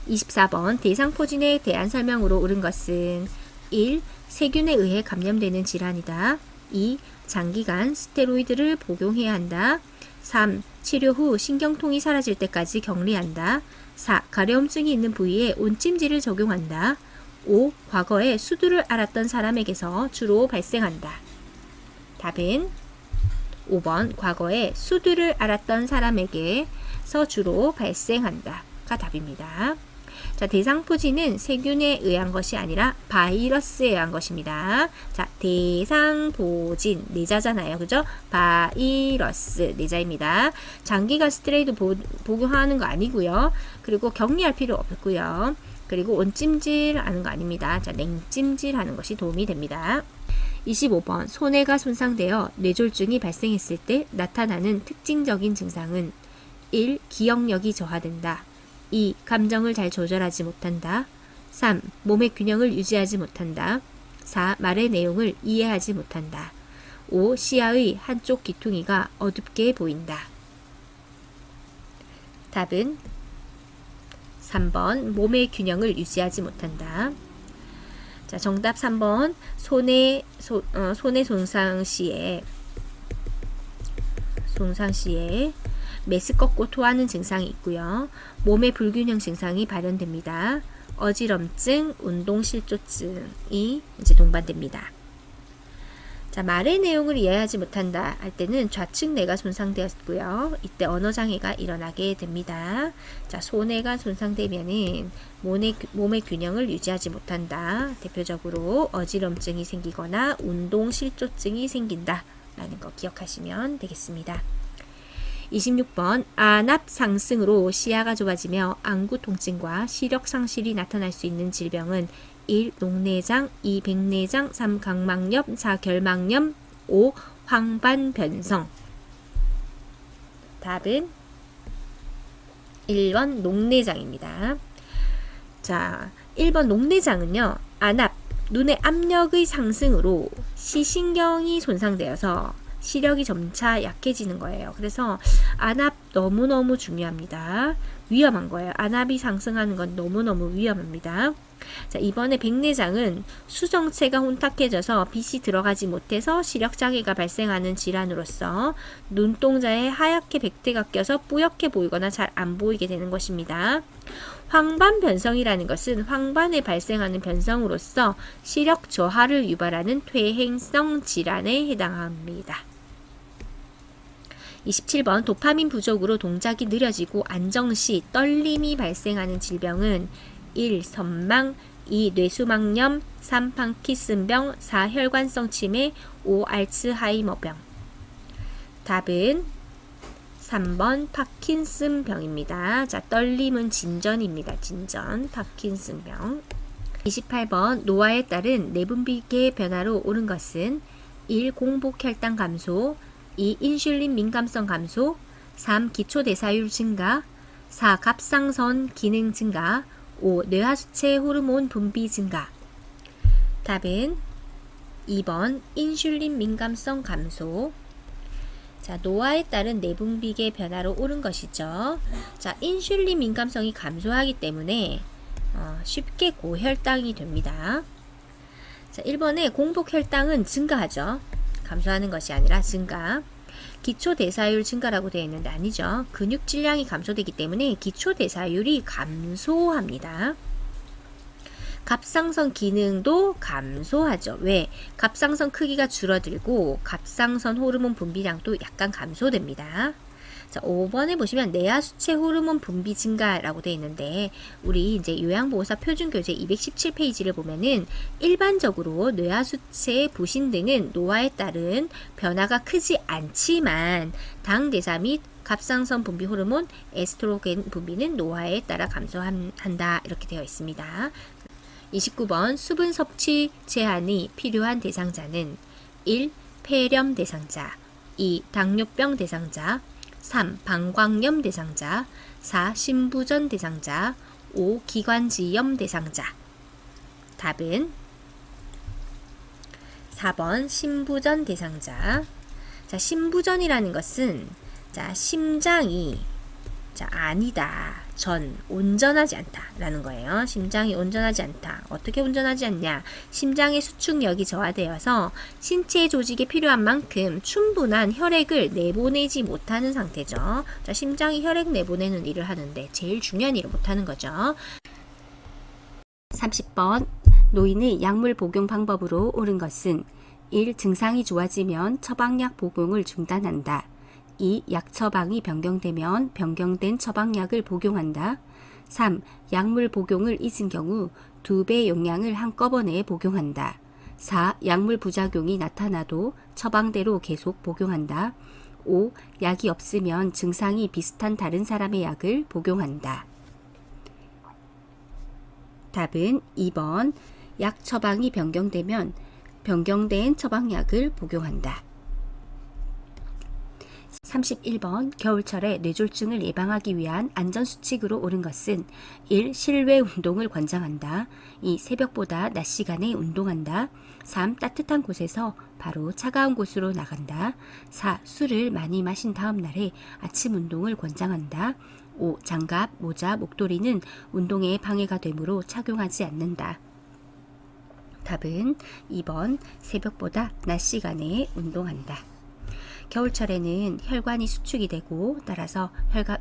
24번 대상포진에 대한 설명으로 옳은 것은 1. 세균에 의해 감염되는 질환이다. 2. 장기간 스테로이드를 복용해야 한다. 3. 치료 후 신경통이 사라질 때까지 격리한다. 4. 가려움증이 있는 부위에 온찜질을 적용한다. 5. 과거에 수두를 앓았던 사람에게서 주로 발생한다. 답은 5번 과거에 수두를 앓았던 사람에게서 주로 발생한다가 답입니다. 자, 대상포진은 세균에 의한 것이 아니라 바이러스에 의한 것입니다. 자, 대상포진 내자잖아요. 그죠? 바이러스 내자입니다. 장기간 스테로이드 복용하는 거 아니고요. 그리고 격리할 필요 없고요. 그리고 온찜질 하는 거 아닙니다. 자, 냉찜질 하는 것이 도움이 됩니다. 25번 손해가 손상되어 뇌졸중이 발생했을 때 나타나는 특징적인 증상은 1. 기억력이 저하된다. 2. 감정을 잘 조절하지 못한다. 3. 몸의 균형을 유지하지 못한다. 4. 말의 내용을 이해하지 못한다. 5. 시야의 한쪽 귀퉁이가 어둡게 보인다. 답은 3번 몸의 균형을 유지하지 못한다. 자, 정답 3번 손해 손상 시에 메스껍고 토하는 증상이 있고요. 몸의 불균형 증상이 발현됩니다. 어지럼증, 운동실조증이 이제 동반됩니다. 자, 말의 내용을 이해하지 못한다 할 때는 좌측 뇌가 손상되었고요. 이때 언어장애가 일어나게 됩니다. 자, 소뇌가 손상되면은 몸의 균형을 유지하지 못한다. 대표적으로 어지럼증이 생기거나 운동실조증이 생긴다 라는 거 기억하시면 되겠습니다. 26번 안압 상승으로 시야가 좁아지며 안구 통증과 시력 상실이 나타날 수 있는 질병은 1. 녹내장, 2. 백내장, 3. 각막염, 4. 결막염, 5. 황반변성. 답은 1번 녹내장입니다. 자, 1번 녹내장은요. 안압, 눈의 압력의 상승으로 시신경이 손상되어서 시력이 점차 약해지는 거예요. 그래서 안압 너무너무 중요합니다. 위험한 거예요. 안압이 상승하는 건 너무너무 위험합니다. 자, 이번에 백내장은 수정체가 혼탁해져서 빛이 들어가지 못해서 시력장애가 발생하는 질환으로서 눈동자에 하얗게 백태가 껴서 뿌옇게 보이거나 잘 안 보이게 되는 것입니다. 황반변성이라는 것은 황반에 발생하는 변성으로서 시력 저하를 유발하는 퇴행성 질환에 해당합니다. 27번 도파민 부족으로 동작이 느려지고 안정시 떨림이 발생하는 질병은 1. 선망, 2. 뇌수막염, 3. 파킨슨병, 4. 혈관성 치매, 5. 알츠하이머병. 답은 3번 파킨슨병입니다. 자, 떨림은 진전입니다. 진전, 파킨슨병. 28번 노화에 따른 내분비계 변화로 오른 것은 1. 공복혈당 감소, 2. 인슐린 민감성 감소, 3. 기초대사율 증가, 4. 갑상선 기능 증가, 5. 뇌하수체 호르몬 분비 증가. 답은 2번 인슐린 민감성 감소. 자, 노화에 따른 내분비계 변화로 오른 것이죠. 자, 인슐린 민감성이 감소하기 때문에 쉽게 고혈당이 됩니다. 자, 1번에 공복혈당은 증가하죠. 감소하는 것이 아니라 증가. 기초대사율 증가라고 되어 있는데 아니죠. 근육 질량이 감소되기 때문에 기초대사율이 감소합니다. 갑상선 기능도 감소하죠. 왜? 갑상선 크기가 줄어들고 갑상선 호르몬 분비량도 약간 감소됩니다. 자, 5번에 보시면 뇌하수체 호르몬 분비 증가라고 되어 있는데 우리 이제 요양보호사 표준교재 217페이지를 보면은 일반적으로 뇌하수체 부신 등은 노화에 따른 변화가 크지 않지만 당대사 및 갑상선 분비 호르몬 에스트로겐 분비는 노화에 따라 감소한다 이렇게 되어 있습니다. 29번 수분 섭취 제한이 필요한 대상자는 1. 폐렴 대상자, 2. 당뇨병 대상자, 3. 방광염 대상자, 4. 신부전 대상자, 5. 기관지염 대상자. 답은 4번 신부전 대상자. 자, 신부전이라는 것은 자, 심장이 아니다. 온전하지 않다라는 거예요. 심장이 온전하지 않다. 어떻게 온전하지 않냐? 심장의 수축력이 저하되어서 신체 조직에 필요한 만큼 충분한 혈액을 내보내지 못하는 상태죠. 자, 심장이 혈액 내보내는 일을 하는데 제일 중요한 일을 못하는 거죠. 30번 노인의 약물 복용 방법으로 옳은 것은 1. 증상이 좋아지면 처방약 복용을 중단한다. 2. 약 처방이 변경되면 변경된 처방약을 복용한다. 3. 약물 복용을 잊은 경우 2배 용량을 한꺼번에 복용한다. 4. 약물 부작용이 나타나도 처방대로 계속 복용한다. 5. 약이 없으면 증상이 비슷한 다른 사람의 약을 복용한다. 답은 2번. 약 처방이 변경되면 변경된 처방약을 복용한다. 31번. 겨울철에 뇌졸중을 예방하기 위한 안전수칙으로 옳은 것은 1. 실외 운동을 권장한다. 2. 새벽보다 낮 시간에 운동한다. 3. 따뜻한 곳에서 바로 차가운 곳으로 나간다. 4. 술을 많이 마신 다음 날에 아침 운동을 권장한다. 5. 장갑, 모자, 목도리는 운동에 방해가 되므로 착용하지 않는다. 답은 2번. 새벽보다 낮 시간에 운동한다. 겨울철에는 혈관이 수축이 되고 따라서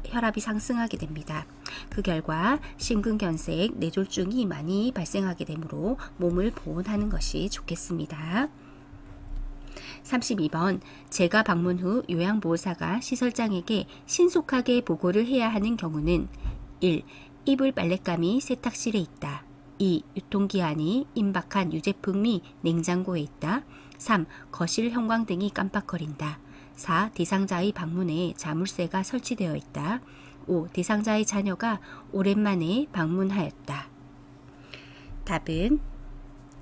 혈압이 상승하게 됩니다. 그 결과 심근경색, 뇌졸중이 많이 발생하게 되므로 몸을 보온하는 것이 좋겠습니다. 32번. 재가 방문 후 요양보호사가 시설장에게 신속하게 보고를 해야 하는 경우는 1. 이불 빨랫감이 세탁실에 있다. 2. 유통기한이 임박한 유제품이 냉장고에 있다. 3. 거실 형광등이 깜빡거린다. 4. 대상자의 방문에 자물쇠가 설치되어 있다. 5. 대상자의 자녀가 오랜만에 방문하였다. 답은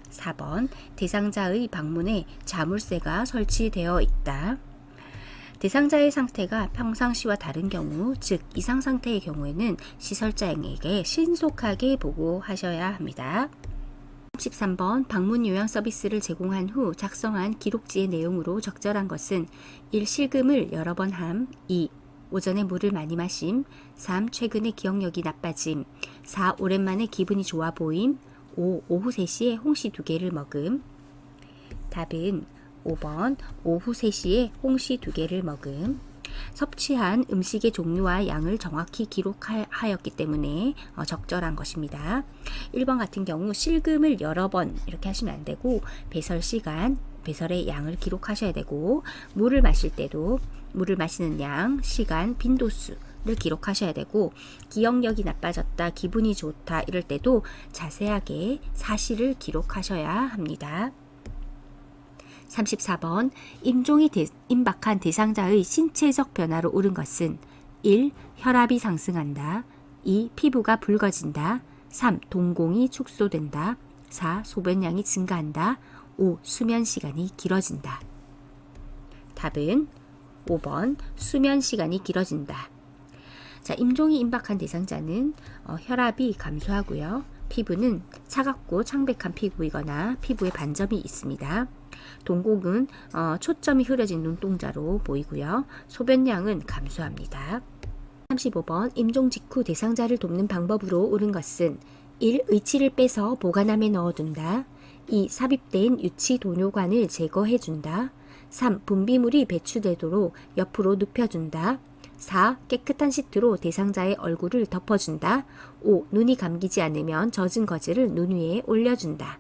4번. 대상자의 방문에 자물쇠가 설치되어 있다. 대상자의 상태가 평상시와 다른 경우, 즉 이상 상태의 경우에는 시설장에게 신속하게 보고하셔야 합니다. 13번. 방문 요양 서비스를 제공한 후 작성한 기록지의 내용으로 적절한 것은 1. 실금을 여러 번 함. 2. 오전에 물을 많이 마심. 3. 최근에 기억력이 나빠짐. 4. 오랜만에 기분이 좋아 보임. 5. 오후 3시에 홍시 2개를 먹음. 답은 5번. 오후 3시에 홍시 2개를 먹음. 섭취한 음식의 종류와 양을 정확히 기록하였기 때문에 적절한 것입니다. 1번 같은 경우 실금을 여러 번 이렇게 하시면 안 되고 배설 시간, 배설의 양을 기록하셔야 되고 물을 마실 때도 물을 마시는 양, 시간, 빈도수를 기록하셔야 되고 기억력이 나빠졌다, 기분이 좋다 이럴 때도 자세하게 사실을 기록하셔야 합니다. 34번. 임종이 임박한 대상자의 신체적 변화로 옳은 것은 1. 혈압이 상승한다. 2. 피부가 붉어진다. 3. 동공이 축소된다. 4. 소변량이 증가한다. 5. 수면 시간이 길어진다. 답은 5번. 수면 시간이 길어진다. 자, 임종이 임박한 대상자는 혈압이 감소하고요. 피부는 차갑고 창백한 피부이거나 피부에 반점이 있습니다. 동공은 초점이 흐려진 눈동자로 보이고요. 소변량은 감소합니다. 35번. 임종 직후 대상자를 돕는 방법으로 옳은 것은 1. 의치를 빼서 보관함에 넣어둔다. 2. 삽입된 유치 도뇨관을 제거해준다. 3. 분비물이 배출되도록 옆으로 눕혀준다. 4. 깨끗한 시트로 대상자의 얼굴을 덮어준다. 5. 눈이 감기지 않으면 젖은 거즈를 눈 위에 올려준다.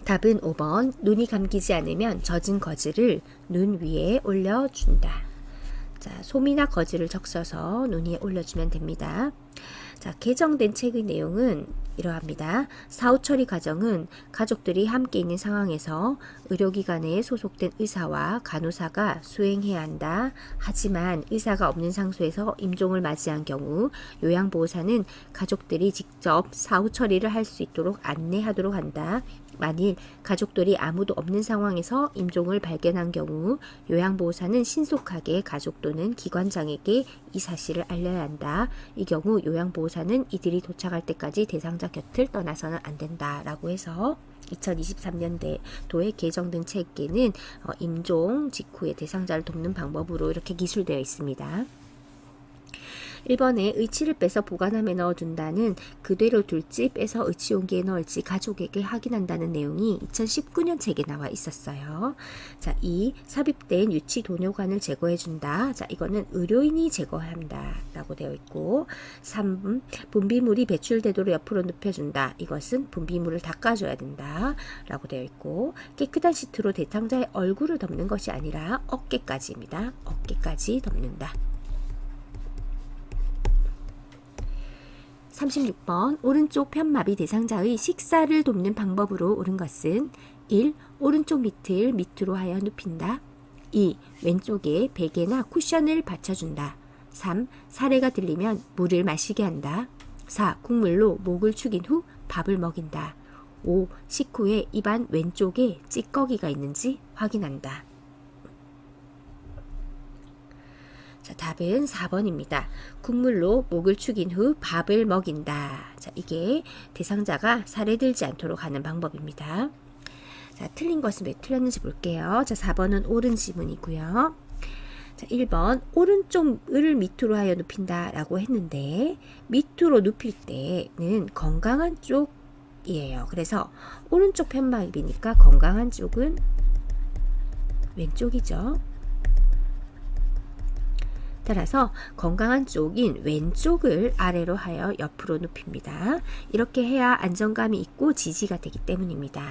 답은 5번. 눈이 감기지 않으면 젖은 거즈를 눈 위에 올려준다. 자, 솜이나 거즈를 적셔서 눈 위에 올려주면 됩니다. 자, 개정된 책의 내용은 이러합니다. 사후 처리 과정은 가족들이 함께 있는 상황에서 의료기관에 소속된 의사와 간호사가 수행해야 한다. 하지만 의사가 없는 장소에서 임종을 맞이한 경우 요양보호사는 가족들이 직접 사후 처리를 할 수 있도록 안내하도록 한다. 만일 가족들이 아무도 없는 상황에서 임종을 발견한 경우 요양보호사는 신속하게 가족 또는 기관장에게 이 사실을 알려야 한다. 이 경우 요양보호사는 이들이 도착할 때까지 대상자 곁을 떠나서는 안 된다 라고 해서 2023년도에 개정된 책에는 임종 직후에 대상자를 돕는 방법으로 이렇게 기술되어 있습니다. 1번에 의치를 빼서 보관함에 넣어둔다는 그대로 둘지 빼서 의치용기에 넣을지 가족에게 확인한다는 내용이 2019년 책에 나와 있었어요. 자, 2. 삽입된 유치 도뇨관을 제거해준다. 자, 이거는 의료인이 제거한다 라고 되어 있고 3. 분비물이 배출되도록 옆으로 눕혀준다. 이것은 분비물을 닦아줘야 된다 라고 되어 있고 깨끗한 시트로 대상자의 얼굴을 덮는 것이 아니라 어깨까지입니다. 어깨까지 덮는다. 36번 오른쪽 편마비 대상자의 식사를 돕는 방법으로 옳은 것은 1. 오른쪽 밑을 밑으로 하여 눕힌다. 2. 왼쪽에 베개나 쿠션을 받쳐준다. 3. 사례가 들리면 물을 마시게 한다. 4. 국물로 목을 축인 후 밥을 먹인다. 5. 식후에 입안 왼쪽에 찌꺼기가 있는지 확인한다. 자, 답은 4번입니다. 국물로 목을 축인 후 밥을 먹인다. 자, 이게 대상자가 살에 들지 않도록 하는 방법입니다. 자, 틀린 것은 왜 틀렸는지 볼게요. 자, 4번은 옳은 지문이고요. 자, 1번 오른쪽을 밑으로 하여 눕힌다 라고 했는데 밑으로 눕힐 때는 건강한 쪽이에요. 그래서 오른쪽 편마비니까 건강한 쪽은 왼쪽이죠. 따라서 건강한 쪽인 왼쪽을 아래로 하여 옆으로 눕힙니다. 이렇게 해야 안정감이 있고 지지가 되기 때문입니다.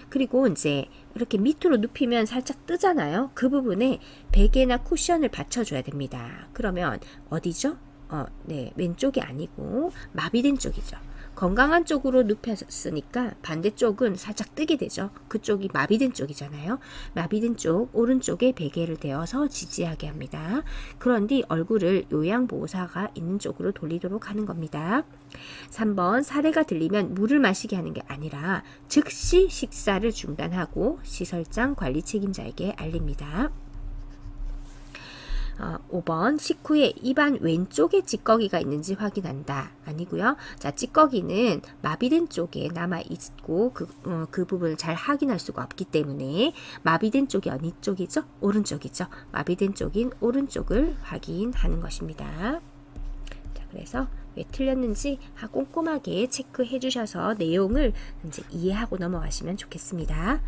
그리고 이제 이렇게 밑으로 눕히면 살짝 뜨잖아요. 그 부분에 베개나 쿠션을 받쳐줘야 됩니다. 그러면 어디죠? 네, 왼쪽이 아니고 마비된 쪽이죠. 건강한 쪽으로 눕혔으니까 반대쪽은 살짝 뜨게 되죠. 그쪽이 마비된 쪽이잖아요. 마비된 쪽 오른쪽에 베개를 대어서 지지하게 합니다. 그런 뒤 얼굴을 요양보호사가 있는 쪽으로 돌리도록 하는 겁니다. 3번 사례가 들리면 물을 마시게 하는 게 아니라 즉시 식사를 중단하고 시설장 관리 책임자에게 알립니다. 5번 식후에 입안 왼쪽에 찌꺼기가 있는지 확인한다. 아니고요. 자, 찌꺼기는 마비된 쪽에 남아있고 그 부분을 잘 확인할 수가 없기 때문에 마비된 쪽이 어느 쪽이죠? 오른쪽이죠. 마비된 쪽인 오른쪽을 확인하는 것입니다. 자, 그래서 왜 틀렸는지 꼼꼼하게 체크해 주셔서 내용을 이제 이해하고 넘어가시면 좋겠습니다.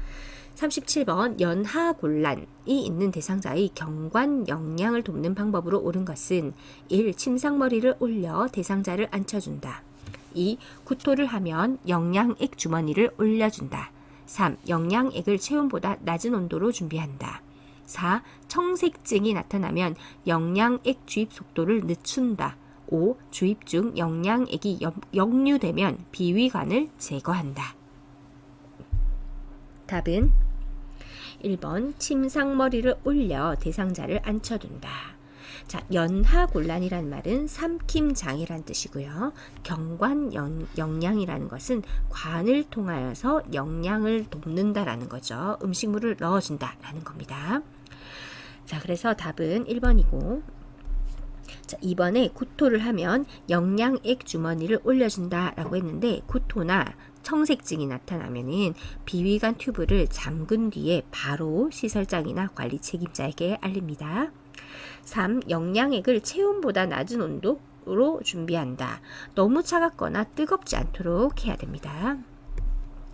37번 연하곤란이 있는 대상자의 경관 영양을 돕는 방법으로 옳은 것은 1. 침상머리를 올려 대상자를 앉혀준다. 2. 구토를 하면 영양액 주머니를 올려준다. 3. 영양액을 체온보다 낮은 온도로 준비한다. 4. 청색증이 나타나면 영양액 주입 속도를 늦춘다. 5. 주입 중 영양액이 역류되면 비위관을 제거한다. 답은 1번 침상머리를 올려 대상자를 앉혀둔다. 자, 연하곤란이라는 말은 삼킴장애란 뜻이고요. 경관영양이라는 것은 관을 통하여서 영양을 돕는다라는 거죠. 음식물을 넣어준다라는 겁니다. 자, 그래서 답은 1번이고 자, 2번에 구토를 하면 영양액 주머니를 올려준다 라고 했는데 구토나 청색증이 나타나면은 비위관 튜브를 잠근 뒤에 바로 시설장이나 관리 책임자에게 알립니다. 3. 영양액을 체온보다 낮은 온도로 준비한다. 너무 차갑거나 뜨겁지 않도록 해야 됩니다.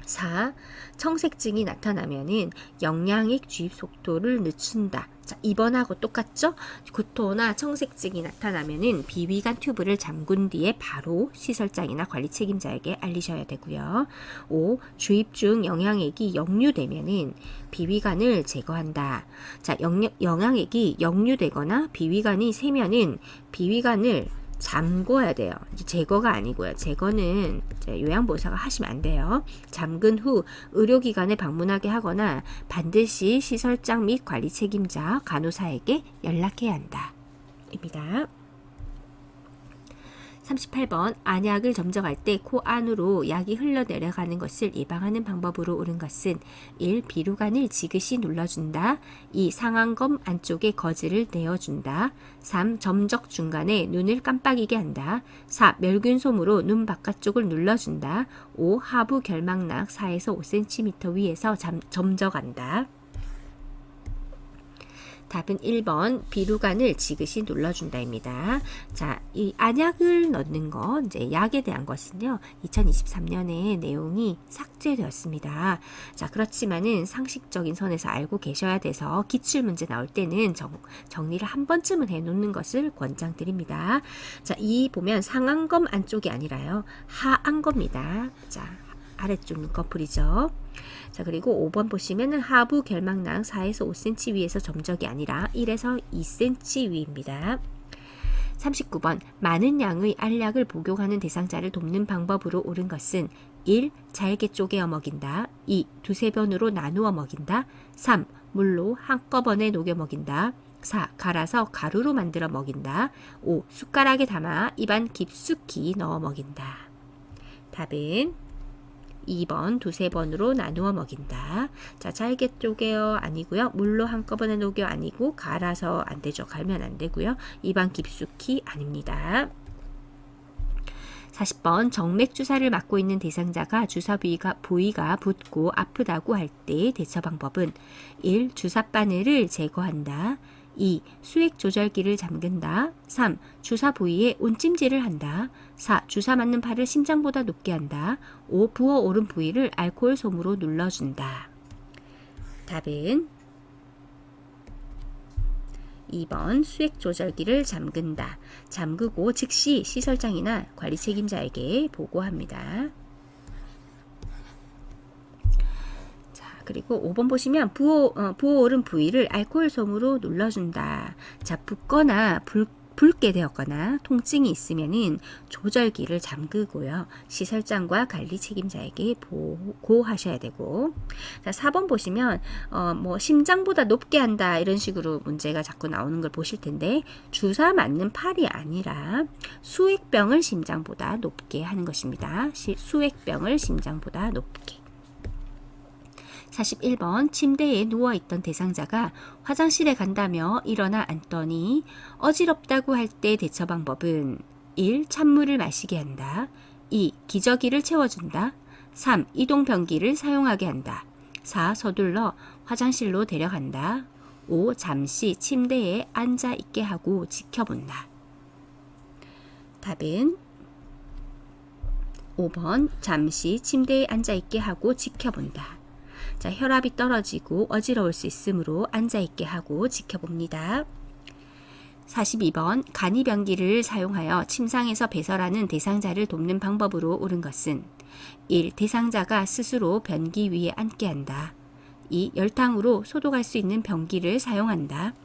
4. 청색증이 나타나면은 영양액 주입 속도를 늦춘다. 자, 2번하고 똑같죠? 구토나 청색증이 나타나면은 비위관 튜브를 잠근 뒤에 바로 시설장이나 관리 책임자에게 알리셔야 되고요. 5. 주입 중 영양액이 역류되면은 비위관을 제거한다. 자, 영양액이 역류되거나 비위관이 새면은 비위관을 잠궈야 돼요. 이제 제거가 아니고요. 제거는 이제 요양보호사가 하시면 안 돼요. 잠근 후 의료기관에 방문하게 하거나 반드시 시설장 및 관리 책임자, 간호사에게 연락해야 한다. 입니다. 38번 안약을 점정할 때 코 안으로 약이 흘러내려가는 것을 예방하는 방법으로 옳은 것은 1. 비루관을 지그시 눌러준다. 2. 상안검 안쪽에 거즈를 내어준다. 3. 점적 중간에 눈을 깜빡이게 한다. 4. 멸균솜으로 눈 바깥쪽을 눌러준다. 5. 하부 결막락 4에서 5cm 위에서 점적한다. 답은 1번 비루관을 지그시 눌러준다입니다. 자, 이 안약을 넣는 거, 이제 약에 대한 것은요, 2023년에 내용이 삭제되었습니다. 자, 그렇지만은 상식적인 선에서 알고 계셔야 돼서 기출문제 나올 때는 정리를 한 번쯤은 해놓는 것을 권장드립니다. 자, 이 보면 상안검 안쪽이 아니라요, 하안검입니다. 자, 아래쪽 눈꺼풀이죠. 자, 그리고 5번 보시면은 하부 결막낭 4에서 5cm 위에서 점적이 아니라 1에서 2cm 위입니다. 39번 많은 양의 알약을 복용하는 대상자를 돕는 방법으로 옳은 것은 1. 잘게 쪼개어 먹인다. 2. 두세 번으로 나누어 먹인다. 3. 물로 한꺼번에 녹여 먹인다. 4. 갈아서 가루로 만들어 먹인다. 5. 숟가락에 담아 입안 깊숙이 넣어 먹인다. 답은 2번 두세 번으로 나누어 먹인다. 자, 잘게 쪼개어 아니고요. 물로 한꺼번에 녹여 아니고 갈아서 안 되죠. 갈면 안 되고요. 입안 깊숙이 아닙니다. 40번 정맥 주사를 맞고 있는 대상자가 주사 부위가 붓고 아프다고 할 때 대처 방법은 1. 주사 바늘을 제거한다. 2. 수액 조절기를 잠근다. 3. 주사 부위에 온찜질을 한다. 4. 주사 맞는 팔을 심장보다 높게 한다. 5. 부어오른 부위를 알코올 솜으로 눌러준다. 답은 2번 수액 조절기를 잠근다. 잠그고 즉시 시설장이나 관리 책임자에게 보고합니다. 그리고 5번 보시면 부어오른 부위를 알코올 솜으로 눌러준다. 자, 붓거나 붉게 되었거나 통증이 있으면은 조절기를 잠그고요. 시설장과 관리 책임자에게 보고하셔야 되고. 자, 4번 보시면 뭐 심장보다 높게 한다 이런 식으로 문제가 자꾸 나오는 걸 보실 텐데 주사 맞는 팔이 아니라 수액병을 심장보다 높게 하는 것입니다. 수액병을 심장보다 높게. 41번 침대에 누워있던 대상자가 화장실에 간다며 일어나 앉더니 어지럽다고 할 때 대처 방법은 1. 찬물을 마시게 한다. 2. 기저귀를 채워준다. 3. 이동변기를 사용하게 한다. 4. 서둘러 화장실로 데려간다. 5. 잠시 침대에 앉아 있게 하고 지켜본다. 답은 5번 잠시 침대에 앉아 있게 하고 지켜본다. 자, 혈압이 떨어지고 어지러울 수 있으므로 앉아있게 하고 지켜봅니다. 42번 간이변기를 사용하여 침상에서 배설하는 대상자를 돕는 방법으로 옳은 것은 1. 대상자가 스스로 변기 위에 앉게 한다. 2. 열탕으로 소독할 수 있는 변기를 사용한다.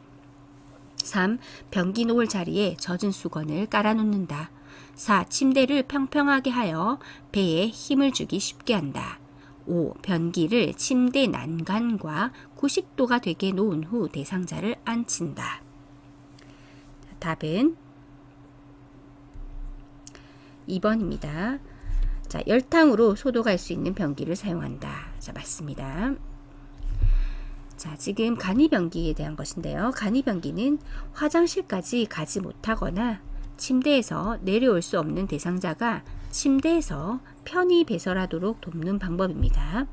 3. 변기 놓을 자리에 젖은 수건을 깔아놓는다. 4. 침대를 평평하게 하여 배에 힘을 주기 쉽게 한다. 5. 변기를 침대 난간과 90도가 되게 놓은 후 대상자를 앉힌다. 답은 2번입니다. 자, 열탕으로 소독할 수 있는 변기를 사용한다. 자, 맞습니다. 자, 지금 간이변기에 대한 것인데요. 간이변기는 화장실까지 가지 못하거나 침대에서 내려올 수 없는 대상자가 침대에서 편히 배설하도록 돕는 방법입니다.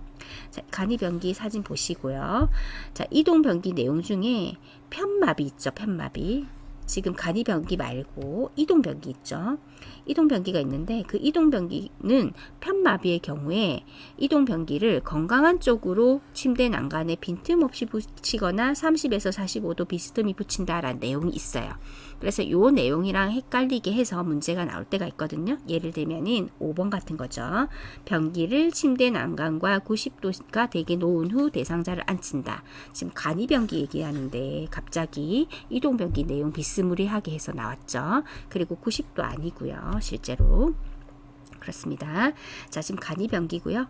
자, 간이변기 사진 보시고요. 자, 이동변기 내용 중에 편마비 있죠. 편마비. 지금 간이변기 말고 이동변기 있죠. 이동변기가 있는데 그 이동변기는 편마비의 경우에 이동변기를 건강한 쪽으로 침대 난간에 빈틈없이 붙이거나 30에서 45도 비스듬히 붙인다라는 내용이 있어요. 그래서 이 내용이랑 헷갈리게 해서 문제가 나올 때가 있거든요. 예를 들면은 5번 같은 거죠. 변기를 침대 난간과 90도가 되게 놓은 후 대상자를 앉힌다. 지금 간이변기 얘기하는데 갑자기 이동변기 내용 비스무리하게 해서 나왔죠. 그리고 90도 아니고요. 실제로. 그렇습니다. 자, 지금 간이변기고요.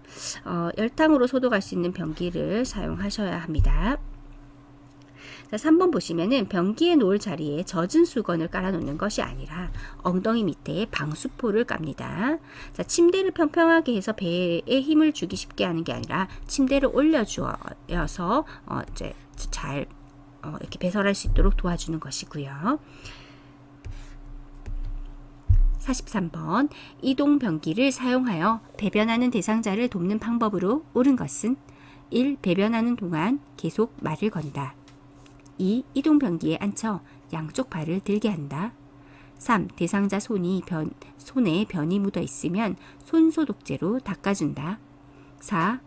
열탕으로 소독할 수 있는 변기를 사용하셔야 합니다. 자, 3번 보시면은 변기에 놓을 자리에 젖은 수건을 깔아놓는 것이 아니라 엉덩이 밑에 방수포를 깝니다. 자, 침대를 평평하게 해서 배에 힘을 주기 쉽게 하는 게 아니라 침대를 올려주어서 이제 잘 이렇게 배설할 수 있도록 도와주는 것이고요. 43번 이동변기를 사용하여 배변하는 대상자를 돕는 방법으로 옳은 것은 1. 배변하는 동안 계속 말을 건다. 2. 이동변기에 앉혀 양쪽 발을 들게 한다. 3. 대상자 손에 변이 묻어 있으면 손소독제로 닦아준다. 4.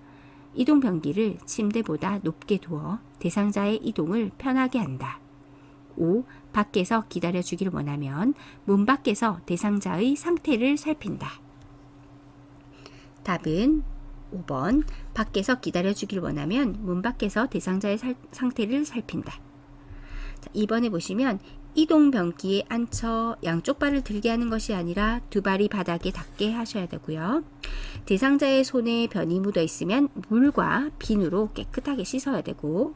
이동변기를 침대보다 높게 두어 대상자의 이동을 편하게 한다. 5. 밖에서 기다려주길 원하면 문 밖에서 대상자의 상태를 살핀다. 답은 5번 밖에서 기다려주길 원하면 문 밖에서 대상자의 상태를 살핀다. 자, 2번에 보시면 이동 변기에 앉혀 양쪽 발을 들게 하는 것이 아니라 두 발이 바닥에 닿게 하셔야 되고요. 대상자의 손에 변이 묻어 있으면 물과 비누로 깨끗하게 씻어야 되고,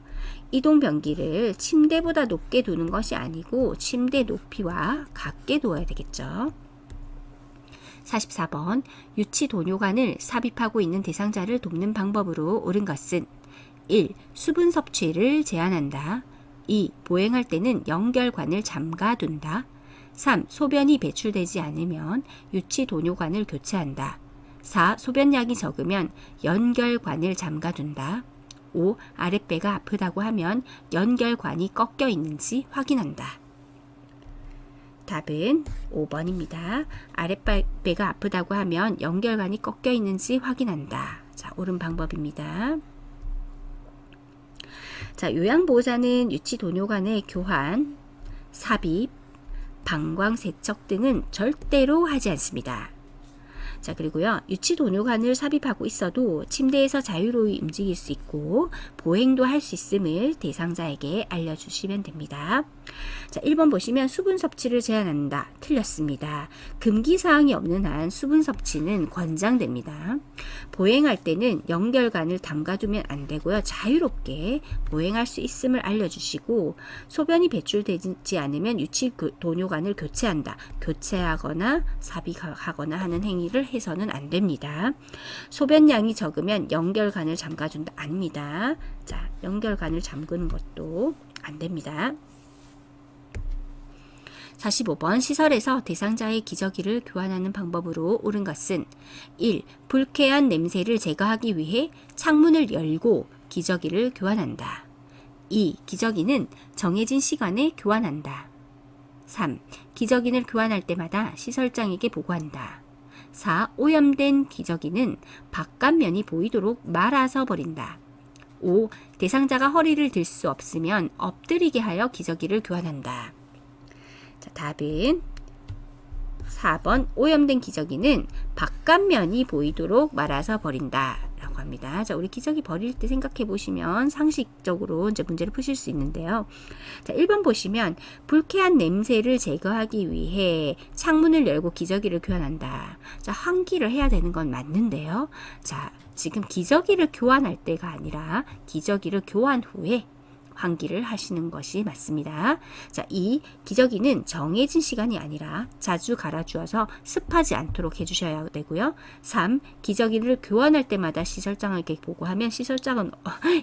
이동 변기를 침대보다 높게 두는 것이 아니고 침대 높이와 같게 두어야 되겠죠. 44번 유치 도뇨관을 삽입하고 있는 대상자를 돕는 방법으로 옳은 것은 1. 수분 섭취를 제한한다. 2. 보행할 때는 연결관을 잠가둔다. 3. 소변이 배출되지 않으면 유치 도뇨관을 교체한다. 4. 소변량이 적으면 연결관을 잠가둔다. 5. 아랫배가 아프다고 하면 연결관이 꺾여 있는지 확인한다. 답은 5번입니다. 아랫배가 아프다고 하면 연결관이 꺾여 있는지 확인한다. 자, 옳은 방법입니다. 자, 요양보호자는 유치 도뇨관의 교환, 삽입, 방광 세척 등은 절대로 하지 않습니다. 자, 그리고요, 유치 도뇨관을 삽입하고 있어도 침대에서 자유로이 움직일 수 있고 보행도 할 수 있음을 대상자에게 알려주시면 됩니다. 자, 1번 보시면 수분 섭취를 제한한다. 틀렸습니다. 금기사항이 없는 한 수분 섭취는 권장됩니다. 보행할 때는 연결관을 담가두면 안 되고요. 자유롭게 보행할 수 있음을 알려주시고, 소변이 배출되지 않으면 유치 도뇨관을 교체한다. 교체하거나 삽입하거나 하는 행위를 해서는 안 됩니다. 소변량이 적으면 연결관을 잠가준다. 아닙니다. 자, 연결관을 잠그는 것도 안 됩니다. 45번 시설에서 대상자의 기저귀를 교환하는 방법으로 옳은 것은 1. 불쾌한 냄새를 제거하기 위해 창문을 열고 기저귀를 교환한다. 2. 기저귀는 정해진 시간에 교환한다. 3. 기저귀를 교환할 때마다 시설장에게 보고한다. 4. 오염된 기저귀는 바깥면이 보이도록 말아서 버린다. 5. 대상자가 허리를 들 수 없으면 엎드리게 하여 기저귀를 교환한다. 자, 답은 4번 오염된 기저귀는 바깥면이 보이도록 말아서 버린다 라고 합니다. 자, 우리 기저귀 버릴 때 생각해 보시면 상식적으로 이제 문제를 푸실 수 있는데요. 자, 1번 보시면 불쾌한 냄새를 제거하기 위해 창문을 열고 기저귀를 교환한다. 자, 환기를 해야 되는 건 맞는데요. 자, 지금 기저귀를 교환할 때가 아니라 기저귀를 교환 후에 환기를 하시는 것이 맞습니다. 자, 이 기저귀는 정해진 시간이 아니라 자주 갈아주어서 습하지 않도록 해주셔야 되고요. 3. 기저귀를 교환할 때마다 시설장에게 보고하면 시설장은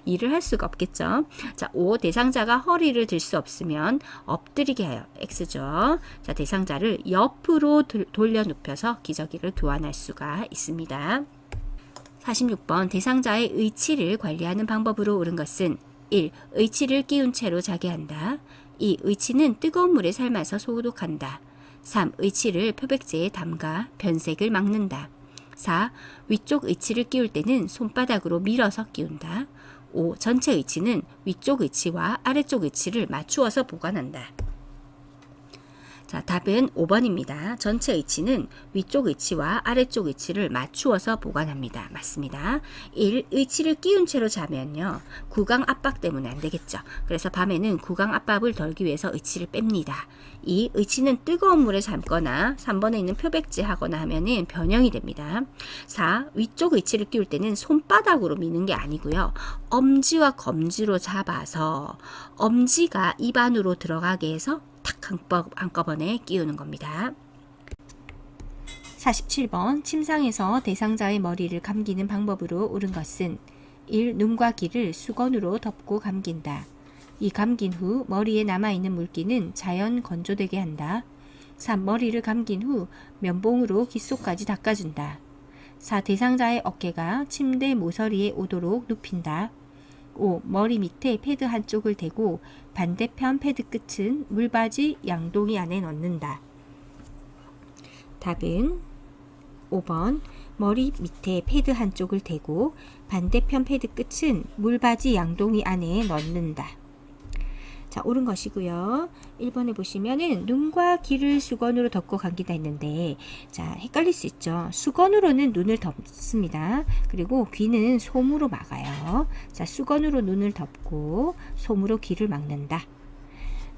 일을 할 수가 없겠죠. 자, 5. 대상자가 허리를 들 수 없으면 엎드리게 하여 X죠. 자, 대상자를 옆으로 돌려 눕혀서 기저귀를 교환할 수가 있습니다. 46번 대상자의 의치를 관리하는 방법으로 옳은 것은 1. 의치를 끼운 채로 자게 한다. 2. 의치는 뜨거운 물에 삶아서 소독한다. 3. 의치를 표백제에 담가 변색을 막는다. 4. 위쪽 의치를 끼울 때는 손바닥으로 밀어서 끼운다. 5. 전체 의치는 위쪽 의치와 아래쪽 의치를 맞추어서 보관한다. 자, 답은 5번입니다. 전체 의치는 위쪽 의치와 아래쪽 의치를 맞추어서 보관합니다. 맞습니다. 1. 의치를 끼운 채로 자면요, 구강 압박 때문에 안 되겠죠. 그래서 밤에는 구강 압박을 덜기 위해서 의치를 뺍니다. 2. 의치는 뜨거운 물에 삶거나 3번에 있는 표백제 하거나 하면은 변형이 됩니다. 4. 위쪽 의치를 끼울 때는 손바닥으로 미는 게 아니고요, 엄지와 검지로 잡아서 엄지가 입 안으로 들어가게 해서 탁 한꺼번에 끼우는 겁니다. 47번 침상에서 대상자의 머리를 감기는 방법으로 옳은 것은 1. 눈과 귀를 수건으로 덮고 감긴다. 2. 감긴 후 머리에 남아있는 물기는 자연 건조되게 한다. 3. 머리를 감긴 후 면봉으로 귀 속까지 닦아준다. 4. 대상자의 어깨가 침대 모서리에 오도록 눕힌다. 5. 머리 밑에 패드 한쪽을 대고 반대편 패드 끝은 물바지 양동이 안에 넣는다. 답은 5번 머리 밑에 패드 한쪽을 대고 반대편 패드 끝은 물바지 양동이 안에 넣는다. 자, 옳은 것이고요. 1번에 보시면은 눈과 귀를 수건으로 덮고 감긴다 했는데, 자, 헷갈릴 수 있죠. 수건으로는 눈을 덮습니다. 그리고 귀는 솜으로 막아요. 자, 수건으로 눈을 덮고 솜으로 귀를 막는다.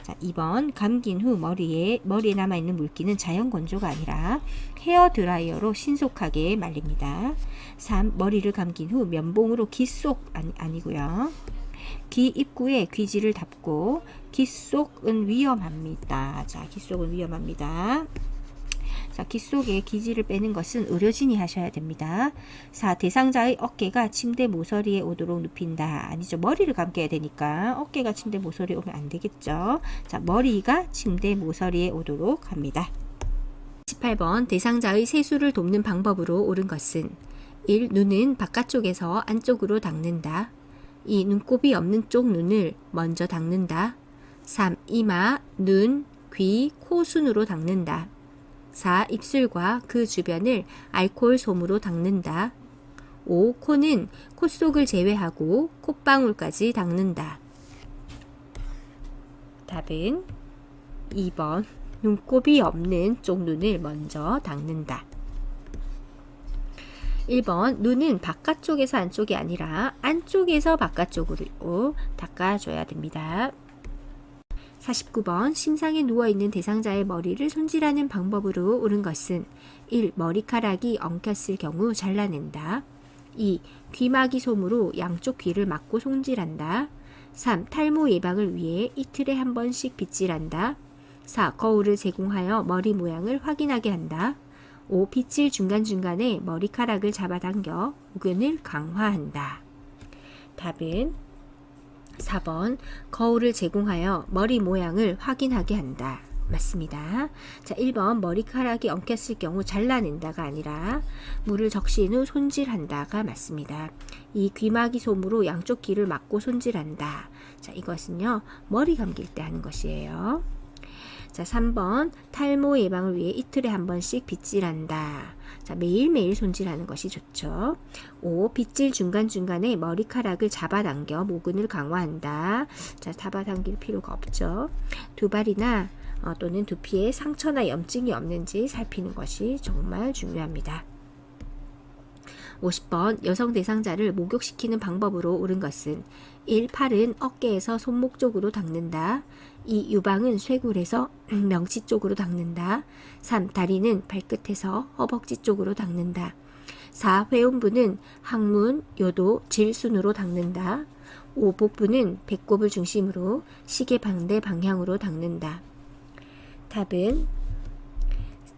자, 2번 감긴 후 머리에 남아있는 물기는 자연 건조가 아니라 헤어 드라이어로 신속하게 말립니다. 3. 머리를 감긴 후 면봉으로 귀 속 아니고요. 귀 입구에 귀지를 닫고 귀 속은 위험합니다. 자, 귀 속은 위험합니다. 자, 귀 속에 귀지를 빼는 것은 의료진이 하셔야 됩니다. 4. 대상자의 어깨가 침대 모서리에 오도록 눕힌다. 아니죠. 머리를 감겨야 되니까 어깨가 침대 모서리에 오면 안 되겠죠. 자, 머리가 침대 모서리에 오도록 합니다. 18번 대상자의 세수를 돕는 방법으로 옳은 것은 1. 눈은 바깥쪽에서 안쪽으로 닦는다. 2. 눈곱이 없는 쪽 눈을 먼저 닦는다. 3. 이마, 눈, 귀, 코 순으로 닦는다. 4. 입술과 그 주변을 알코올 솜으로 닦는다. 5. 코는 콧속을 제외하고 콧방울까지 닦는다. 답은 2번 눈곱이 없는 쪽 눈을 먼저 닦는다. 1번 눈은 바깥쪽에서 안쪽이 아니라 안쪽에서 바깥쪽으로 닦아줘야 됩니다. 49번 심상에 누워있는 대상자의 머리를 손질하는 방법으로 옳은 것은 1. 머리카락이 엉켰을 경우 잘라낸다. 2. 귀마개 솜으로 양쪽 귀를 막고 손질한다. 3. 탈모 예방을 위해 이틀에 한 번씩 빗질한다. 4. 거울을 제공하여 머리 모양을 확인하게 한다. 5. 빗질 중간중간에 머리카락을 잡아당겨 모근을 강화한다. 답은 4번 거울을 제공하여 머리 모양을 확인하게 한다. 맞습니다. 자, 1번 머리카락이 엉켰을 경우 잘라낸다가 아니라 물을 적신 후 손질한다가 맞습니다. 이 귀마개 솜으로 양쪽 귀를 막고 손질한다. 자, 이것은요 머리 감길 때 하는 것이에요. 자, 3번 탈모 예방을 위해 이틀에 한 번씩 빗질한다. 자, 매일매일 손질하는 것이 좋죠. 5. 빗질 중간중간에 머리카락을 잡아당겨 모근을 강화한다. 자, 잡아당길 필요가 없죠. 두발이나 또는 두피에 상처나 염증이 없는지 살피는 것이 정말 중요합니다. 50번 여성 대상자를 목욕시키는 방법으로 옳은 것은 1. 팔은 어깨에서 손목 쪽으로 닦는다. 2. 유방은 쇄골에서 명치 쪽으로 닦는다. 3. 다리는 발끝에서 허벅지 쪽으로 닦는다. 4. 회음부는 항문, 요도, 질순으로 닦는다. 5. 복부는 배꼽을 중심으로 시계 반대 방향으로 닦는다. 답은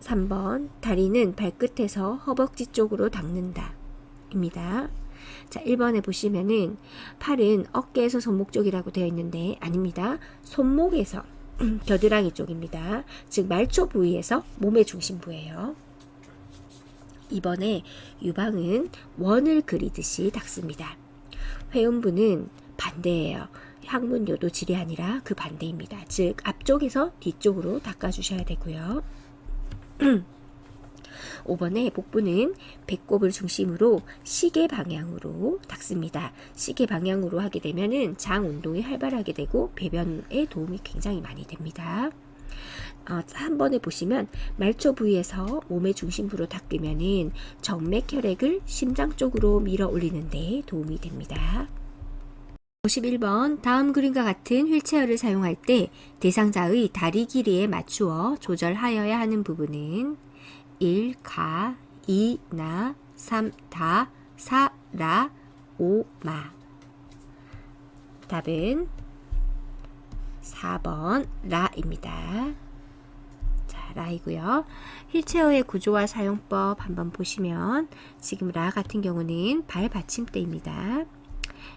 3번 다리는 발끝에서 허벅지 쪽으로 닦는다 입니다. 자, 1번에 보시면은 팔은 어깨에서 손목 쪽이라고 되어 있는데 아닙니다. 손목에서 겨드랑이 쪽입니다. 즉 말초 부위에서 몸의 중심부예요. 2번에 유방은 원을 그리듯이 닦습니다. 회음부는 반대예요. 항문 요도 질이 아니라 그 반대입니다. 즉 앞쪽에서 뒤쪽으로 닦아주셔야 되고요. 5번에 복부는 배꼽을 중심으로 시계 방향으로 닦습니다. 시계 방향으로 하게 되면은 장 운동이 활발하게 되고 배변에 도움이 굉장히 많이 됩니다. 3번에 보시면 말초 부위에서 몸의 중심부로 닦으면은 정맥 혈액을 심장 쪽으로 밀어 올리는 데 도움이 됩니다. 51번 다음 그림과 같은 휠체어를 사용할 때 대상자의 다리 길이에 맞추어 조절하여야 하는 부분은 1. 가 2. 나 3. 다 4. 라 5. 마. 답은 4번 라입니다. 자, 라이고요. 휠체어의 구조와 사용법 한번 보시면 지금 라 같은 경우는 발 받침대입니다.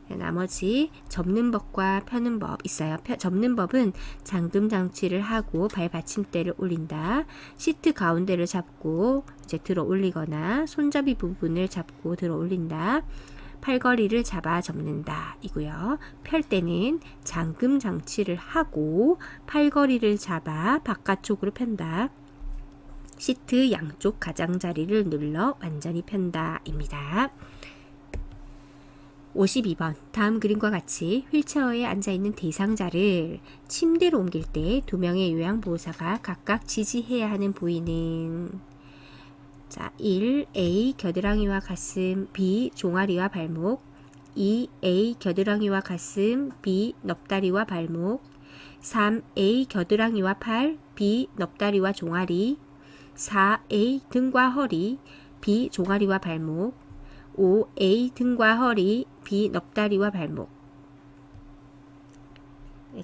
나머지 접는 법과 펴는 법 있어요. 접는 법은 잠금 장치를 하고 발 받침대를 올린다. 시트 가운데를 잡고 이제 들어 올리거나 손잡이 부분을 잡고 들어 올린다. 팔걸이를 잡아 접는다 이고요. 펼 때는 잠금 장치를 하고 팔걸이를 잡아 바깥쪽으로 편다. 시트 양쪽 가장자리를 눌러 완전히 편다 입니다. 52번 다음 그림과 같이 휠체어에 앉아있는 대상자를 침대로 옮길 때 두 명의 요양보호사가 각각 지지해야 하는 부위는 자, 1. A. 겨드랑이와 가슴 B. 종아리와 발목 2. A. 겨드랑이와 가슴 B. 넙다리와 발목 3A 겨드랑이와 팔, B 넙다리와 종아리, 4A 등과 허리, B 종아리와 발목, 5A 등과 허리, B 넙다리와 발목.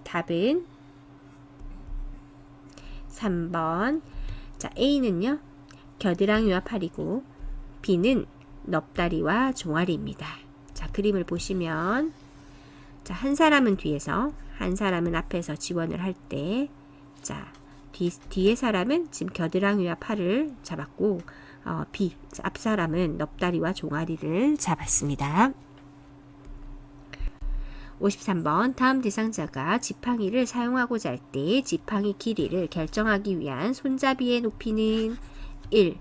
답은 3번. 자, A는요, 겨드랑이와 팔이고, B는 넙다리와 종아리입니다. 자, 그림을 보시면, 자, 한 사람은 뒤에서, 한 사람은 앞에서 지원을 할 때, 자, 뒤에 사람은 지금 겨드랑이와 팔을 잡았고, B, 앞 사람은 넙다리와 종아리를 잡았습니다. 53번 다음 대상자가 지팡이를 사용하고자 할 때 지팡이 길이를 결정하기 위한 손잡이의 높이는 1.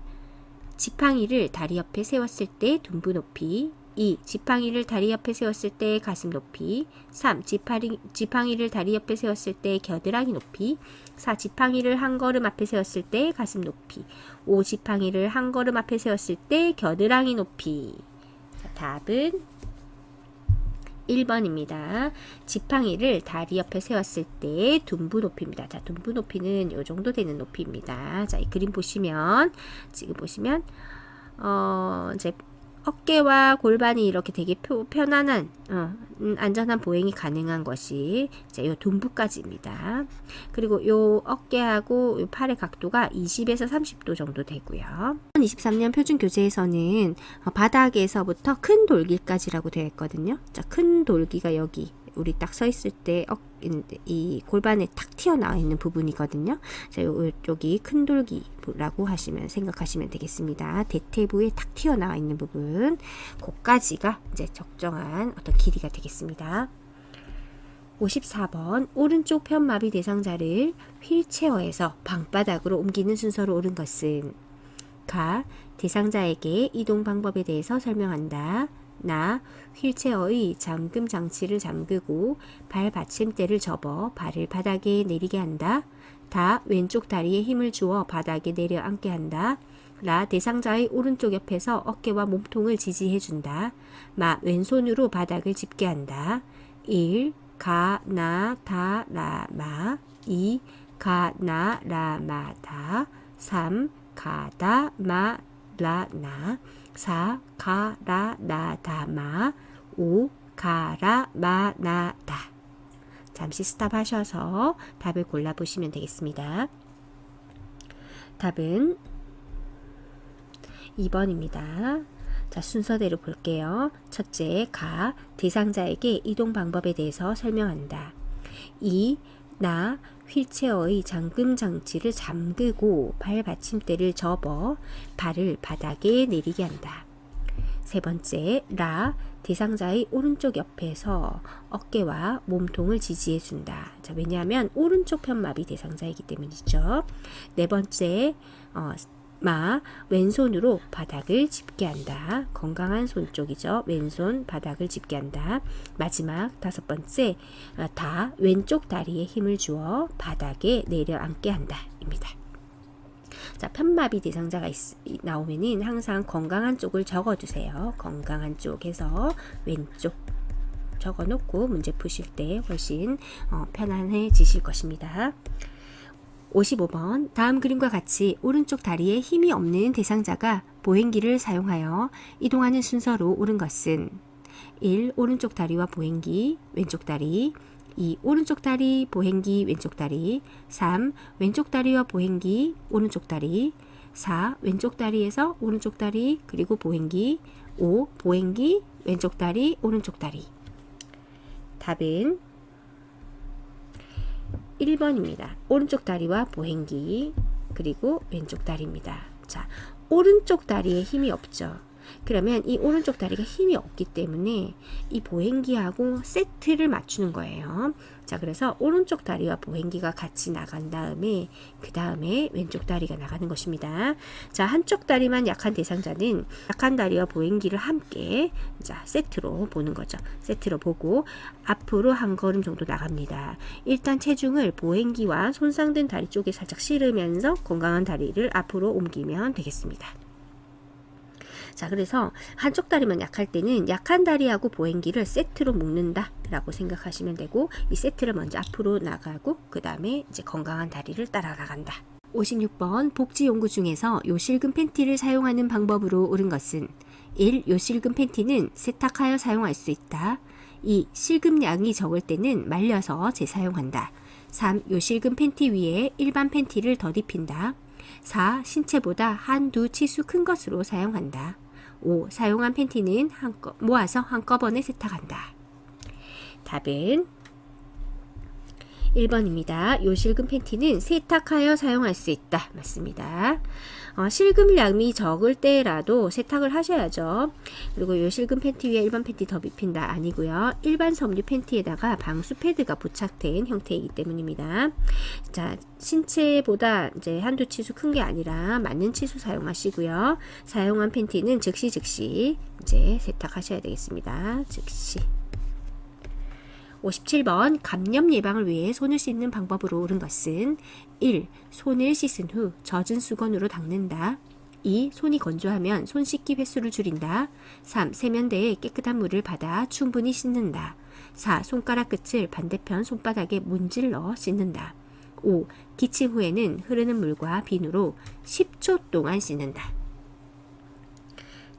지팡이를 다리 옆에 세웠을 때 둔부 높이, 2. 지팡이를 다리 옆에 세웠을 때 가슴 높이, 3. 지팡이를 다리 옆에 세웠을 때 겨드랑이 높이, 4. 지팡이를 한 걸음 앞에 세웠을 때 가슴 높이, 5. 지팡이를 한 걸음 앞에 세웠을 때 겨드랑이 높이. 자, 답은 1번입니다. 지팡이를 다리 옆에 세웠을 때 둔부 높이입니다. 자, 둔부 높이는 이 정도 되는 높이입니다. 자, 이 그림 보시면, 지금 보시면, 이제 어깨와 골반이 이렇게 되게 편안한, 안전한 보행이 가능한 것이 이제 요 둔부까지입니다. 그리고 요 어깨하고 요 팔의 각도가 20에서 30도 정도 되고요. 2023년 표준 교재에서는 바닥에서부터 큰 돌기까지라고 되어 있거든요. 자, 큰 돌기가 여기 우리 딱 서 있을 때 이 골반에 탁 튀어나와 있는 부분이거든요. 자, 여기 큰 돌기라고 생각하시면 되겠습니다. 대퇴부에 탁 튀어나와 있는 부분, 그까지가 이제 적정한 어떤 길이가 되겠습니다. 54번 오른쪽 편마비 대상자를 휠체어에서 방바닥으로 옮기는 순서로 옳은 것은 가. 대상자에게 이동 방법에 대해서 설명한다. 나. 휠체어의 잠금 장치를 잠그고 발 받침대를 접어 발을 바닥에 내리게 한다. 다. 왼쪽 다리에 힘을 주어 바닥에 내려 앉게 한다. 라. 대상자의 오른쪽 옆에서 어깨와 몸통을 지지해 준다. 마. 왼손으로 바닥을 짚게 한다. 1. 가, 나, 다, 라, 마. 2. 가, 나, 라, 마, 다. 3. 가다, 마, 라, 나. 4. 가, 라, 나, 다, 마. 5. 가라, 마, 나, 다. 잠시 스탑하셔서 답을 골라보시면 되겠습니다. 답은 2번입니다. 자, 순서대로 볼게요. 첫째, 가. 대상자에게 이동 방법에 대해서 설명한다. 2. 나. 휠체어의 잠금 장치를 잠그고 발 받침대를 접어 발을 바닥에 내리게 한다. 세 번째, 라. 대상자의 오른쪽 옆에서 어깨와 몸통을 지지해 준다. 자, 왜냐하면 오른쪽 편마비 대상자이기 때문이죠. 네 번째, 마. 왼손으로 바닥을 짚게 한다. 건강한 손 쪽이죠. 왼손 바닥을 짚게 한다. 마지막 다섯 번째, 다. 왼쪽 다리에 힘을 주어 바닥에 내려앉게 한다 입니다. 자, 편마비 대상자가 나오면은 항상 건강한 쪽을 적어두세요. 건강한 쪽에서 왼쪽 적어놓고 문제 푸실 때 훨씬 편안해지실 것입니다. 55번 다음 그림과 같이 오른쪽 다리에 힘이 없는 대상자가 보행기를 사용하여 이동하는 순서로 옳은 것은 1. 오른쪽 다리와 보행기, 왼쪽 다리. 2. 오른쪽 다리, 보행기, 왼쪽 다리. 3. 왼쪽 다리와 보행기, 오른쪽 다리. 4. 왼쪽 다리에서 오른쪽 다리, 그리고 보행기. 5. 보행기, 왼쪽 다리, 오른쪽 다리. 답은 1번입니다. 오른쪽 다리와 보행기, 그리고 왼쪽 다리입니다. 자, 오른쪽 다리에 힘이 없죠. 그러면 이 오른쪽 다리가 힘이 없기 때문에 이 보행기하고 세트를 맞추는 거예요. 자, 그래서 오른쪽 다리와 보행기가 같이 나간 다음에 그 다음에 왼쪽 다리가 나가는 것입니다. 자, 한쪽 다리만 약한 대상자는 약한 다리와 보행기를 함께 자, 세트로 보는 거죠. 세트로 보고 앞으로 한 걸음 정도 나갑니다. 일단 체중을 보행기와 손상된 다리 쪽에 살짝 실으면서 건강한 다리를 앞으로 옮기면 되겠습니다. 자, 그래서 한쪽 다리만 약할 때는 약한 다리하고 보행기를 세트로 묶는다 라고 생각하시면 되고, 이 세트를 먼저 앞으로 나가고 그 다음에 이제 건강한 다리를 따라 나간다. 56번 복지용구 중에서 요실금 팬티를 사용하는 방법으로 옳은 것은 1. 요실금 팬티는 세탁하여 사용할 수 있다. 2. 실금량이 적을 때는 말려서 재사용한다. 3. 요실금 팬티 위에 일반 팬티를 덧입힌다. 4. 신체보다 한두 치수 큰 것으로 사용한다. 5. 사용한 팬티는 모아서 한꺼번에 세탁한다. 답은 1번입니다. 요실금 팬티는 세탁하여 사용할 수 있다. 맞습니다. 실금량이 적을 때라도 세탁을 하셔야죠. 그리고 요실금 팬티 위에 일반 팬티 덧입힌다 아니고요. 일반 섬유 팬티에다가 방수 패드가 부착된 형태이기 때문입니다. 자, 신체보다 이제 한두 치수 큰 게 아니라 맞는 치수 사용하시고요. 사용한 팬티는 즉시 이제 세탁하셔야 되겠습니다. 즉시. 57번 감염 예방을 위해 손을 씻는 방법으로 옳은 것은 1. 손을 씻은 후 젖은 수건으로 닦는다. 2. 손이 건조하면 손 씻기 횟수를 줄인다. 3. 세면대에 깨끗한 물을 받아 충분히 씻는다. 4. 손가락 끝을 반대편 손바닥에 문질러 씻는다. 5. 기침 후에는 흐르는 물과 비누로 10초 동안 씻는다.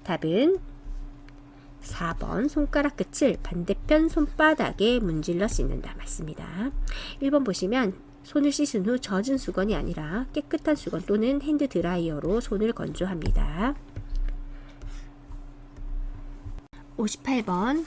답은 4번 손가락 끝을 반대편 손바닥에 문질러 씻는다. 맞습니다. 1번 보시면 손을 씻은 후 젖은 수건이 아니라 깨끗한 수건 또는 핸드 드라이어로 손을 건조합니다. 58번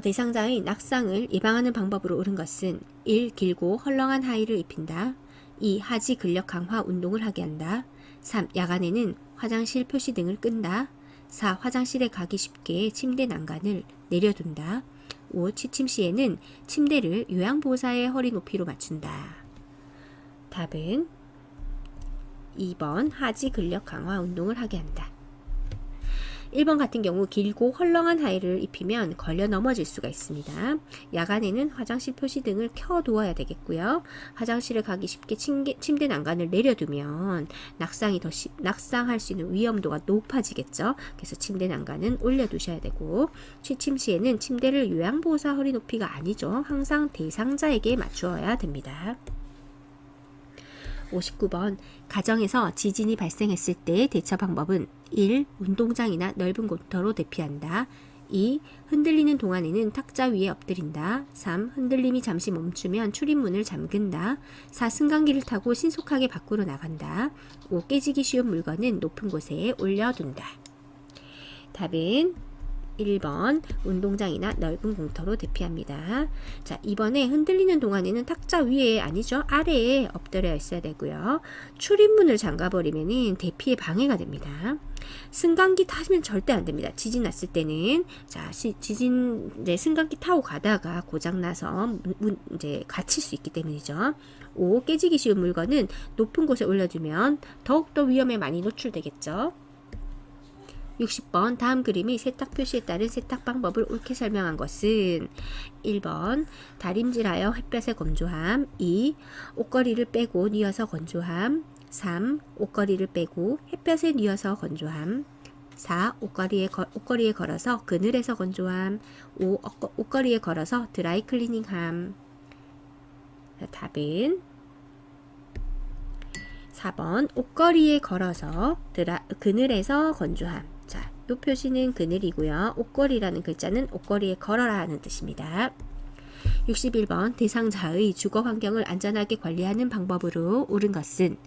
대상자의 낙상을 예방하는 방법으로 옳은 것은 1. 길고 헐렁한 하의를 입힌다. 2. 하지 근력 강화 운동을 하게 한다. 3. 야간에는 화장실 표시등을 끈다. 4. 화장실에 가기 쉽게 침대 난간을 내려둔다. 5. 취침 시에는 침대를 요양보호사의 허리 높이로 맞춘다. 답은 2번 하지 근력 강화 운동을 하게 한다. 1번 같은 경우 길고 헐렁한 하의를 입히면 걸려 넘어질 수가 있습니다. 야간에는 화장실 표시등을 켜두어야 되겠고요. 화장실을 가기 쉽게 침대 난간을 내려두면 낙상할 수 있는 위험도가 높아지겠죠. 그래서 침대 난간은 올려두셔야 되고, 취침 시에는 침대를 요양보호사 허리 높이가 아니죠. 항상 대상자에게 맞추어야 됩니다. 59번 가정에서 지진이 발생했을 때 대처 방법은 1. 운동장이나 넓은 공터로 대피한다. 2. 흔들리는 동안에는 탁자 위에 엎드린다. 3. 흔들림이 잠시 멈추면 출입문을 잠근다. 4. 승강기를 타고 신속하게 밖으로 나간다. 5. 깨지기 쉬운 물건은 높은 곳에 올려둔다. 답은 1번 운동장이나 넓은 공터로 대피합니다. 자, 이번에 흔들리는 동안에는 탁자 위에 아니죠. 아래에 엎드려 있어야 되고요. 출입문을 잠가버리면 대피에 방해가 됩니다. 승강기 타시면 절대 안 됩니다. 지진 났을 때는 이제 승강기 타고 가다가 고장나서 이제 갇힐 수 있기 때문이죠. 5. 깨지기 쉬운 물건은 높은 곳에 올려주면 더욱더 위험에 많이 노출되겠죠. 60번 다음 그림이 세탁 표시에 따른 세탁 방법을 옳게 설명한 것은 1번 다림질하여 햇볕에 건조함. 2. 옷걸이를 빼고 뉘어서 건조함. 3. 옷걸이를 빼고 햇볕에 뉘어서 건조함. 4. 옷걸이에 걸어서 그늘에서 건조함. 5. 옷걸이에 걸어서 드라이 클리닝함. 답은 4번 옷걸이에 걸어서 그늘에서 건조함. 자, 이 표시는 그늘이고요. 옷걸이라는 글자는 옷걸이에 걸어라 하는 뜻입니다. 61번 대상자의 주거 환경을 안전하게 관리하는 방법으로 옳은 것은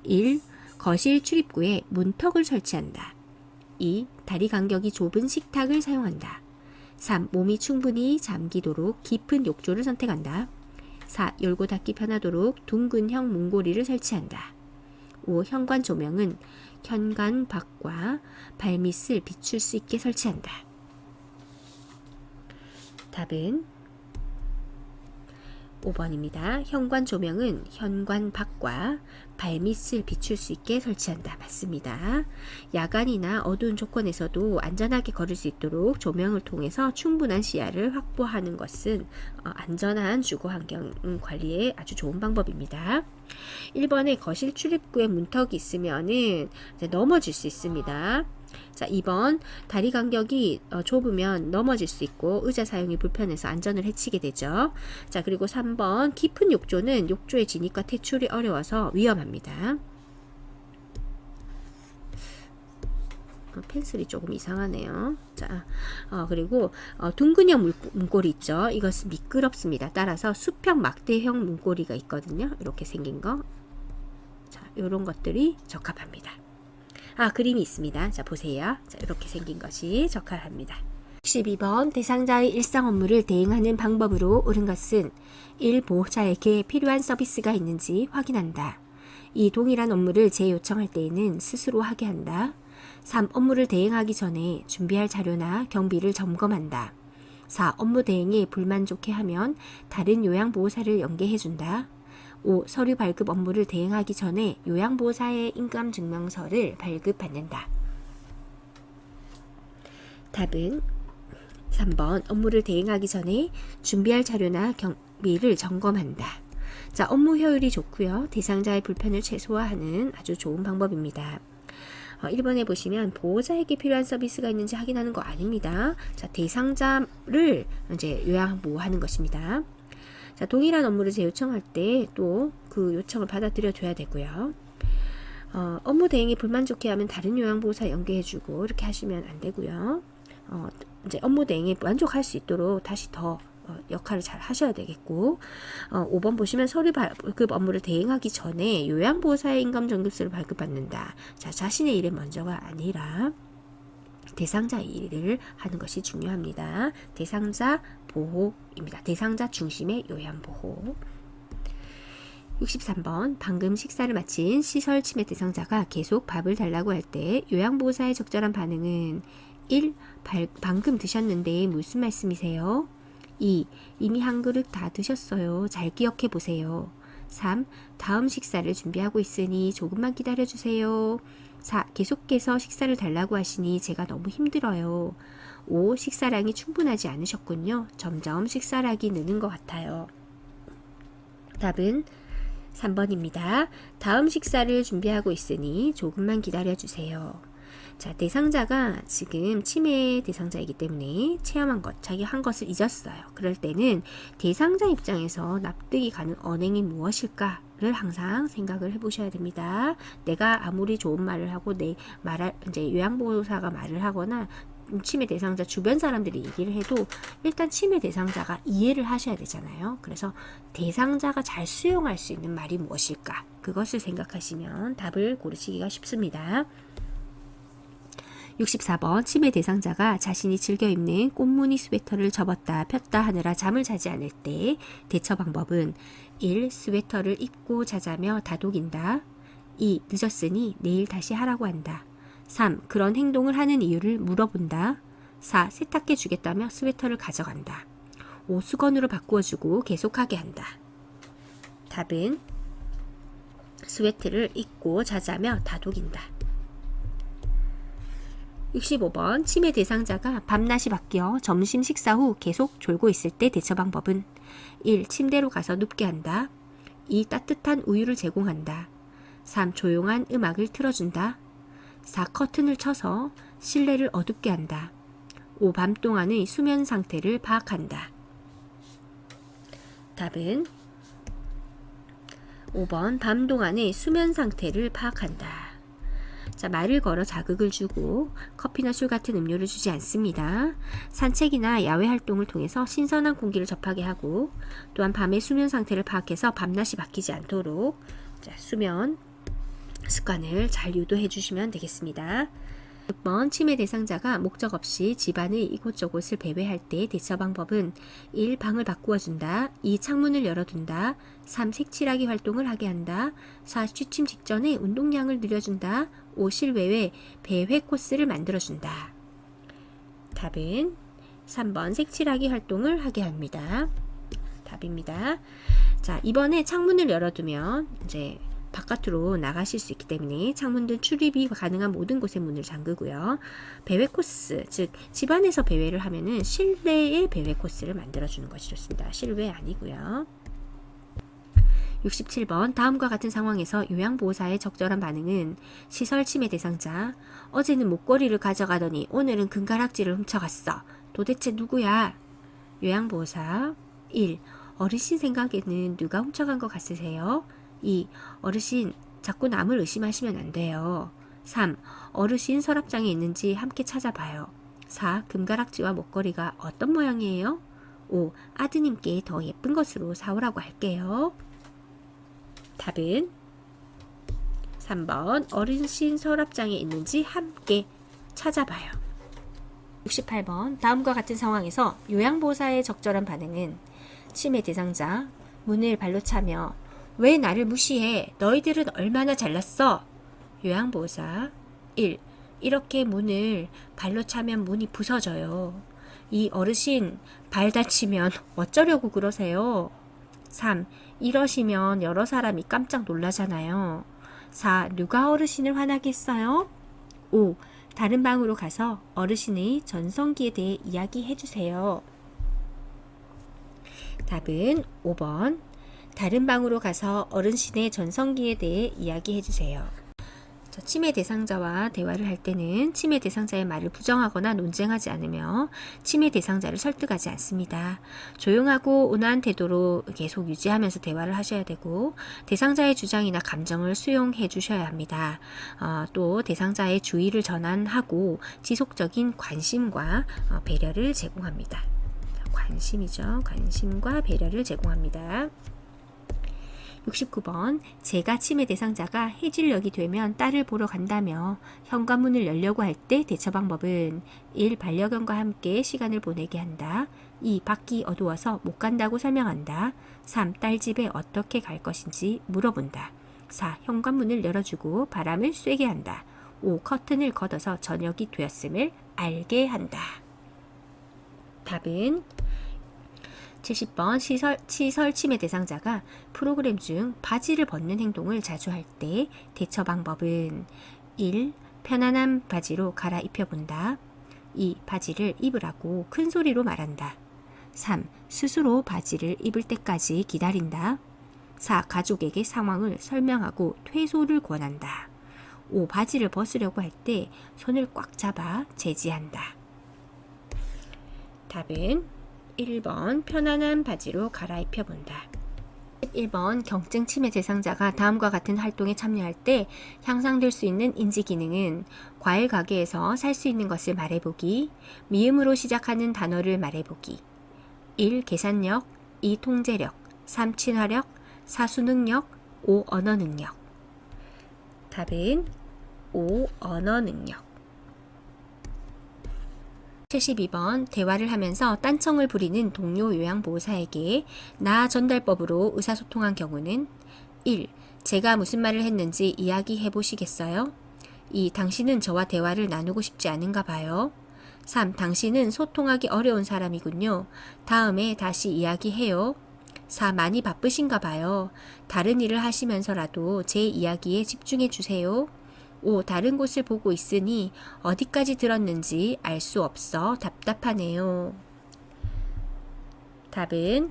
1. 거실 출입구에 문턱을 설치한다. 2. 다리 간격이 좁은 식탁을 사용한다. 3. 몸이 충분히 잠기도록 깊은 욕조를 선택한다. 4. 열고 닫기 편하도록 둥근형 문고리를 설치한다. 5. 현관 조명은 현관 밖과 발밑을 비출 수 있게 설치한다. 답은 5번입니다. 현관 조명은 현관 밖과 발밑을 비출 수 있게 설치한다. 맞습니다. 야간이나 어두운 조건에서도 안전하게 걸을 수 있도록 조명을 통해서 충분한 시야를 확보하는 것은 안전한 주거 환경 관리에 아주 좋은 방법입니다. 1번에 거실 출입구에 문턱이 있으면은 넘어질 수 있습니다. 자, 2번 다리 간격이 좁으면 넘어질 수 있고 의자 사용이 불편해서 안전을 해치게 되죠. 자, 그리고 3번 깊은 욕조는 욕조의 진입과 퇴출이 어려워서 위험합니다. 펜슬이 조금 이상하네요. 자, 그리고 둥근형 문고리 있죠. 이것은 미끄럽습니다. 따라서 수평 막대형 문고리가 있거든요. 이렇게 생긴 거. 자, 이런 것들이 적합합니다. 그림이 있습니다. 자, 보세요. 자, 이렇게 생긴 것이 적합합니다. 12번 대상자의 일상 업무를 대행하는 방법으로 옳은 것은 1. 보호자에게 필요한 서비스가 있는지 확인한다. 2. 동일한 업무를 재요청할 때에는 스스로 하게 한다. 3. 업무를 대행하기 전에 준비할 자료나 경비를 점검한다. 4. 업무 대행에 불만족해하면 다른 요양보호사를 연계해준다. 5. 서류 발급 업무를 대행하기 전에 요양보호사의 인감증명서를 발급받는다. 답은 3번 업무를 대행하기 전에 준비할 자료나 경비를 점검한다. 자, 업무 효율이 좋고요. 대상자의 불편을 최소화하는 아주 좋은 방법입니다. 1번에 보시면 보호자에게 필요한 서비스가 있는지 확인하는 거 아닙니다. 자, 대상자를 이제 요양보호하는 것입니다. 자, 동일한 업무를 재요청할 때 또 그 요청을 받아들여 줘야 되고요. 업무 대행이 불만족해하면 다른 요양보호사 연계해주고 이렇게 하시면 안 되고요. 이제 업무 대행에 만족할 수 있도록 다시 더 역할을 잘 하셔야 되겠고, 5번 보시면 서류 발급 업무를 대행하기 전에 요양보호사의 인감정급서를 발급받는다. 자, 자신의 일이 먼저가 아니라 대상자 일을 하는 것이 중요합니다. 대상자 보호입니다. 대상자 중심의 요양보호. 63번 방금 식사를 마친 시설 침해 대상자가 계속 밥을 달라고 할 때 요양보호사의 적절한 반응은 1. 방금 드셨는데 무슨 말씀이세요? 2. 이미 한 그릇 다 드셨어요. 잘 기억해 보세요. 3. 다음 식사를 준비하고 있으니 조금만 기다려주세요. 4. 계속해서 식사를 달라고 하시니 제가 너무 힘들어요. 5. 식사량이 충분하지 않으셨군요. 점점 식사량이 느는 것 같아요. 답은 3번입니다. 다음 식사를 준비하고 있으니 조금만 기다려주세요. 자, 대상자가 지금 치매 대상자이기 때문에 체험한 것, 자기 한 것을 잊었어요. 그럴 때는 대상자 입장에서 납득이 가는 언행이 무엇일까를 항상 생각을 해보셔야 됩니다. 내가 아무리 좋은 말을 하고 이제 요양보호사가 말을 하거나 치매 대상자 주변 사람들이 얘기를 해도 일단 치매 대상자가 이해를 하셔야 되잖아요. 그래서 대상자가 잘 수용할 수 있는 말이 무엇일까? 그것을 생각하시면 답을 고르시기가 쉽습니다. 64번 치매 대상자가 자신이 즐겨 입는 꽃무늬 스웨터를 접었다 폈다 하느라 잠을 자지 않을 때 대처 방법은 1. 스웨터를 입고 자자며 다독인다. 2. 늦었으니 내일 다시 하라고 한다. 3. 그런 행동을 하는 이유를 물어본다. 4. 세탁해 주겠다며 스웨터를 가져간다. 5. 수건으로 바꾸어주고 계속하게 한다. 답은 스웨터를 입고 자자며 다독인다. 65번 치매 대상자가 밤낮이 바뀌어 점심 식사 후 계속 졸고 있을 때 대처 방법은 1. 침대로 가서 눕게 한다. 2. 따뜻한 우유를 제공한다. 3. 조용한 음악을 틀어준다. 4. 커튼을 쳐서 실내를 어둡게 한다. 5. 밤 동안의 수면 상태를 파악한다. 답은 5번 밤 동안의 수면 상태를 파악한다. 자, 말을 걸어 자극을 주고 커피나 술 같은 음료를 주지 않습니다. 산책이나 야외 활동을 통해서 신선한 공기를 접하게 하고 또한 밤의 수면 상태를 파악해서 밤낮이 바뀌지 않도록 수면 습관을 잘 유도해 주시면 되겠습니다. 6번 치매 대상자가 목적 없이 집안의 이곳저곳을 배회할 때 대처 방법은 1. 방을 바꾸어 준다. 2. 창문을 열어둔다. 3. 색칠하기 활동을 하게 한다. 4. 취침 직전에 운동량을 늘려준다. 5. 실외에 배회 코스를 만들어준다. 답은 3번 색칠하기 활동을 하게 합니다. 답입니다. 자, 이번에 창문을 열어두면 이제 바깥으로 나가실 수 있기 때문에 창문 등 출입이 가능한 모든 곳의 문을 잠그고요. 배회 코스, 즉 집안에서 배회를 하면은 실내의 배회 코스를 만들어주는 것이 좋습니다. 실외 아니고요. 67번 다음과 같은 상황에서 요양보호사의 적절한 반응은 시설 침해 대상자 어제는 목걸이를 가져가더니 오늘은 금가락지를 훔쳐갔어. 도대체 누구야? 요양보호사 1. 어르신 생각에는 누가 훔쳐간 것 같으세요? 2. 어르신 자꾸 남을 의심하시면 안 돼요. 3. 어르신 서랍장에 있는지 함께 찾아봐요. 4. 금가락지와 목걸이가 어떤 모양이에요? 5. 아드님께 더 예쁜 것으로 사오라고 할게요. 답은 3번 어르신 서랍장에 있는지 함께 찾아봐요. 68번 다음과 같은 상황에서 요양보호사의 적절한 반응은 침해 대상자 문을 발로 차며 왜 나를 무시해? 너희들은 얼마나 잘났어? 요양보호사 1. 이렇게 문을 발로 차면 문이 부서져요. 2. 어르신 발 다치면 어쩌려고 그러세요? 3. 이러시면 여러 사람이 깜짝 놀라잖아요. 4. 누가 어르신을 화나게 했어요? 5. 다른 방으로 가서 어르신의 전성기에 대해 이야기해 주세요. 답은 5번. 다른 방으로 가서 어르신의 전성기에 대해 이야기해 주세요. 침해 대상자와 대화를 할 때는 침해 대상자의 말을 부정하거나 논쟁하지 않으며 침해 대상자를 설득하지 않습니다. 조용하고 온화한 태도로 계속 유지하면서 대화를 하셔야 되고 대상자의 주장이나 감정을 수용해 주셔야 합니다. 또 대상자의 주의를 전환하고 지속적인 관심과 배려를 제공합니다. 관심이죠. 관심과 배려를 제공합니다. 69번 제가 침해 대상자가 해질녘이 되면 딸을 보러 간다며 현관문을 열려고 할 때 대처 방법은 1. 반려견과 함께 시간을 보내게 한다. 2. 밖이 어두워서 못 간다고 설명한다. 3. 딸 집에 어떻게 갈 것인지 물어본다. 4. 현관문을 열어주고 바람을 쐬게 한다. 5. 커튼을 걷어서 저녁이 되었음을 알게 한다. 답은 70번 시설 침해 대상자가 프로그램 중 바지를 벗는 행동을 자주 할 때 대처 방법은 1. 편안한 바지로 갈아입혀 본다. 2. 바지를 입으라고 큰 소리로 말한다. 3. 스스로 바지를 입을 때까지 기다린다. 4. 가족에게 상황을 설명하고 퇴소를 권한다. 5. 바지를 벗으려고 할 때 손을 꽉 잡아 제지한다. 답은 1번 편안한 바지로 갈아입혀 본다. 11번 경증 침해 대상자가 다음과 같은 활동에 참여할 때 향상될 수 있는 인지 기능은 과일 가게에서 살 수 있는 것을 말해보기, 미음으로 시작하는 단어를 말해보기. 1. 계산력, 2. 통제력, 3. 친화력, 4. 수능력, 5. 언어 능력. 답은 5. 언어 능력. 72번 대화를 하면서 딴청을 부리는 동료 요양보호사에게 나 전달법으로 의사소통한 경우는 1. 제가 무슨 말을 했는지 이야기해 보시겠어요? 2. 당신은 저와 대화를 나누고 싶지 않은가 봐요. 3. 당신은 소통하기 어려운 사람이군요. 다음에 다시 이야기해요. 4. 많이 바쁘신가 봐요. 다른 일을 하시면서라도 제 이야기에 집중해 주세요. 5. 다른 곳을 보고 있으니 어디까지 들었는지 알 수 없어 답답하네요. 답은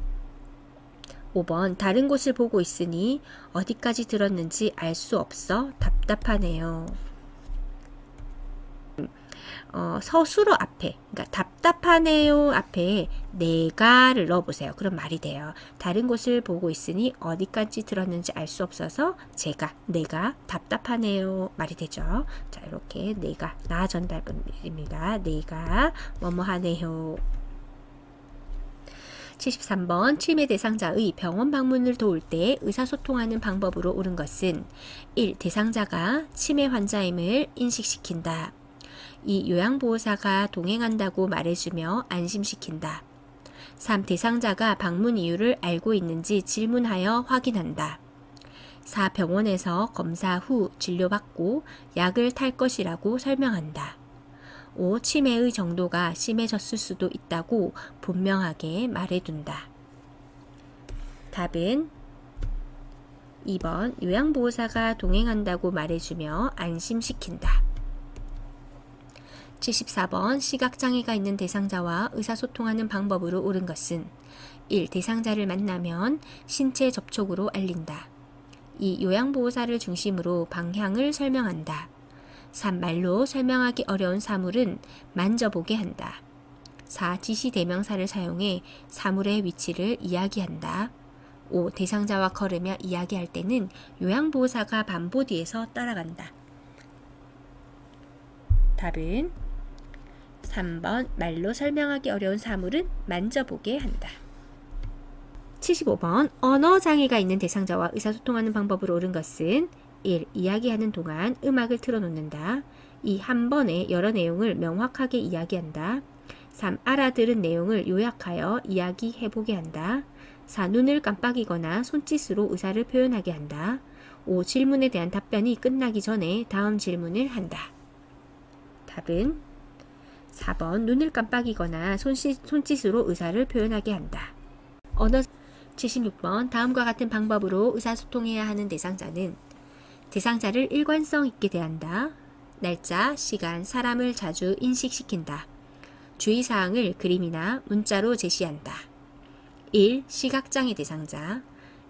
5번 다른 곳을 보고 있으니 어디까지 들었는지 알 수 없어 답답하네요. 서술어 앞에, 그러니까 답답하네요 앞에 내가를 넣어보세요. 그럼 말이 돼요. 다른 곳을 보고 있으니 어디까지 들었는지 알 수 없어서 내가 답답하네요 말이 되죠. 자, 이렇게 내가 나 전달입니다. 내가 뭐뭐 하네요. 73번 침해 대상자의 병원 방문을 도울 때 의사소통하는 방법으로 옳은 것은 1. 대상자가 침해 환자임을 인식시킨다. 2. 요양보호사가 동행한다고 말해주며 안심시킨다. 3. 대상자가 방문 이유를 알고 있는지 질문하여 확인한다. 4. 병원에서 검사 후 진료받고 약을 탈 것이라고 설명한다. 5. 치매의 정도가 심해졌을 수도 있다고 분명하게 말해둔다. 답은 2번 요양보호사가 동행한다고 말해주며 안심시킨다. 74번 시각장애가 있는 대상자와 의사소통하는 방법으로 옳은 것은 1. 대상자를 만나면 신체 접촉으로 알린다. 2. 요양보호사를 중심으로 방향을 설명한다. 3. 말로 설명하기 어려운 사물은 만져보게 한다. 4. 지시대명사를 사용해 사물의 위치를 이야기한다. 5. 대상자와 걸으며 이야기할 때는 요양보호사가 반보 뒤에서 따라간다. 답은 3번 말로 설명하기 어려운 사물은 만져보게 한다. 75번 언어장애가 있는 대상자와 의사소통하는 방법으로 옳은 것은 1. 이야기하는 동안 음악을 틀어놓는다. 2. 한 번에 여러 내용을 명확하게 이야기한다. 3. 알아들은 내용을 요약하여 이야기해보게 한다. 4. 눈을 깜빡이거나 손짓으로 의사를 표현하게 한다. 5. 질문에 대한 답변이 끝나기 전에 다음 질문을 한다. 답은 4번 눈을 깜빡이거나 손짓으로 의사를 표현하게 한다. 언어 76번 다음과 같은 방법으로 의사소통해야 하는 대상자는 대상자를 일관성 있게 대한다. 날짜, 시간, 사람을 자주 인식시킨다. 주의사항을 그림이나 문자로 제시한다. 1. 시각장애 대상자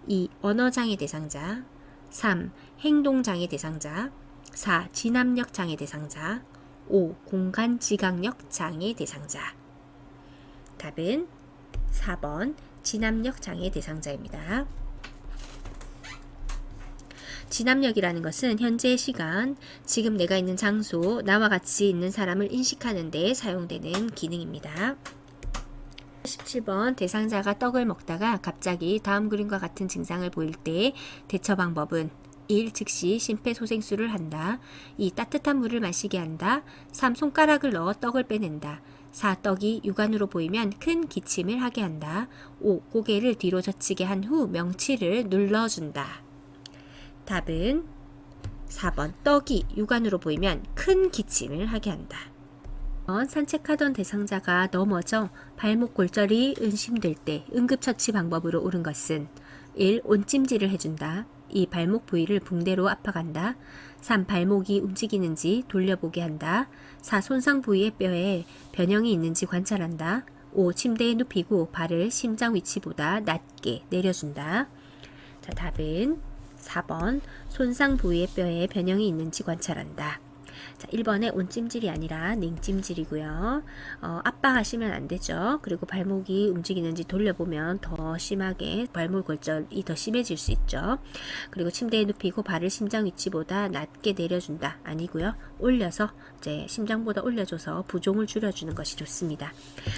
2. 언어장애 대상자 3. 행동장애 대상자 4. 진압력 장애 대상자 5. 공간지각력 장애 대상자. 답은 4번 진압력 장애 대상자입니다. 진압력이라는 것은 현재의 시간, 지금 내가 있는 장소, 나와 같이 있는 사람을 인식하는 데 사용되는 기능입니다. 17번 대상자가 떡을 먹다가 갑자기 다음 그림과 같은 증상을 보일 때 대처 방법은 1. 즉시 심폐소생술을 한다. 2. 따뜻한 물을 마시게 한다. 3. 손가락을 넣어 떡을 빼낸다. 4. 떡이 육안으로 보이면 큰 기침을 하게 한다. 5. 고개를 뒤로 젖히게 한 후 명치를 눌러준다. 답은 4번 떡이 육안으로 보이면 큰 기침을 하게 한다. 산책하던 대상자가 넘어져 발목 골절이 의심될 때 응급처치 방법으로 옳은 것은 1. 온찜질을 해준다. 2. 발목 부위를 붕대로 압박한다. 3. 발목이 움직이는지 돌려보게 한다. 4. 손상 부위의 뼈에 변형이 있는지 관찰한다. 5. 침대에 눕히고 발을 심장 위치보다 낮게 내려준다. 자, 답은 4번 손상 부위의 뼈에 변형이 있는지 관찰한다. 자, 1번에 온찜질이 아니라 냉찜질이고요. 압박하시면 안 되죠. 그리고 발목이 움직이는지 돌려보면 더 심하게 발목 골절이 더 심해질 수 있죠. 그리고 침대에 눕히고 발을 심장 위치보다 낮게 내려준다. 아니고요. 올려서 이제 심장보다 올려줘서 부종을 줄여주는 것이 좋습니다.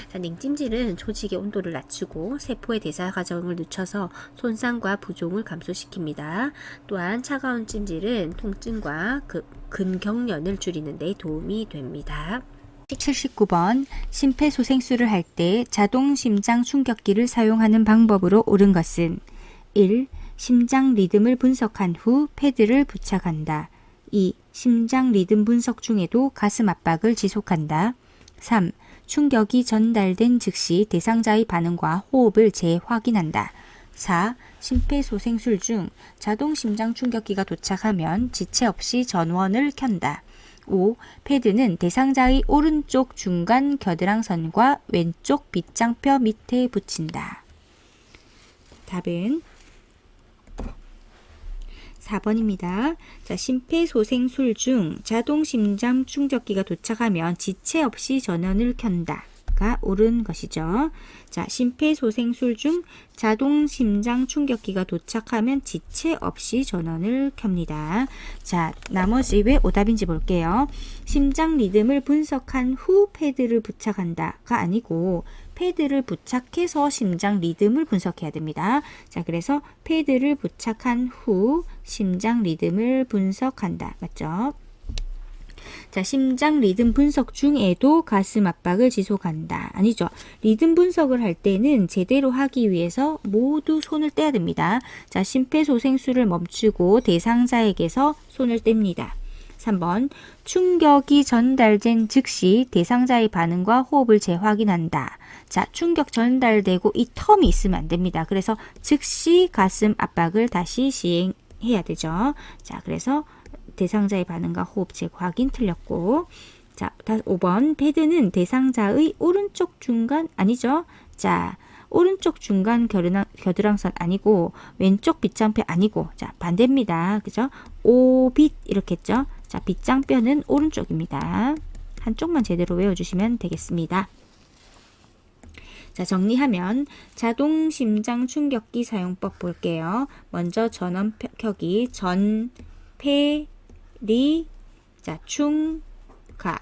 자, 냉찜질은 조직의 온도를 낮추고 세포의 대사 과정을 늦춰서 손상과 부종을 감소시킵니다. 또한 차가운 찜질은 통증과 근경련을 줄이는 데 도움이 됩니다. 79번 심폐소생술을 할 때 자동 심장 충격기를 사용하는 방법으로 옳은 것은 1. 심장 리듬을 분석한 후 패드를 부착한다. 2. 심장 리듬 분석 중에도 가슴 압박을 지속한다. 3. 충격이 전달된 즉시 대상자의 반응과 호흡을 재확인한다. 4. 심폐소생술 중 자동 심장 충격기가 도착하면 지체 없이 전원을 켠다. 5. 패드는 대상자의 오른쪽 중간 겨드랑선과 왼쪽 빗장뼈 밑에 붙인다. 답은 4번입니다. 자, 심폐소생술 중 자동 심장 충격기가 도착하면 지체 없이 전원을 켠다. 가 옳은 것이죠. 자, 심폐소생술 중 자동 심장 충격기가 도착하면 지체 없이 전원을 켭니다. 자, 나머지 왜 오답인지 볼게요. 심장 리듬을 분석한 후 패드를 부착한다가 아니고 패드를 부착해서 심장 리듬을 분석해야 됩니다. 자, 그래서 패드를 부착한 후 심장 리듬을 분석한다. 맞죠? 자, 심장 리듬 분석 중에도 가슴 압박을 지속한다. 아니죠. 리듬 분석을 할 때는 제대로 하기 위해서 모두 손을 떼야 됩니다. 자, 심폐소생술을 멈추고 대상자에게서 손을 뗍니다. 3번 충격이 전달된 즉시 대상자의 반응과 호흡을 재확인한다. 자, 충격 전달되고 이 텀이 있으면 안 됩니다. 그래서 즉시 가슴 압박을 다시 확인해야 되죠. 자, 그래서 대상자의 반응과 호흡 제거 확인 틀렸고. 자, 5번 패드는 대상자의 오른쪽 중간 아니죠. 자, 오른쪽 중간 겨드랑선 아니고 왼쪽 빗장뼈 아니고 자 반대입니다. 그죠? 오빗 이렇게 했죠. 자, 빗장뼈는 오른쪽입니다. 한쪽만 제대로 외워주시면 되겠습니다. 자, 정리하면 자동 심장 충격기 사용법 볼게요. 먼저 전원 켜기 전, 폐, 리, 자, 충, 가,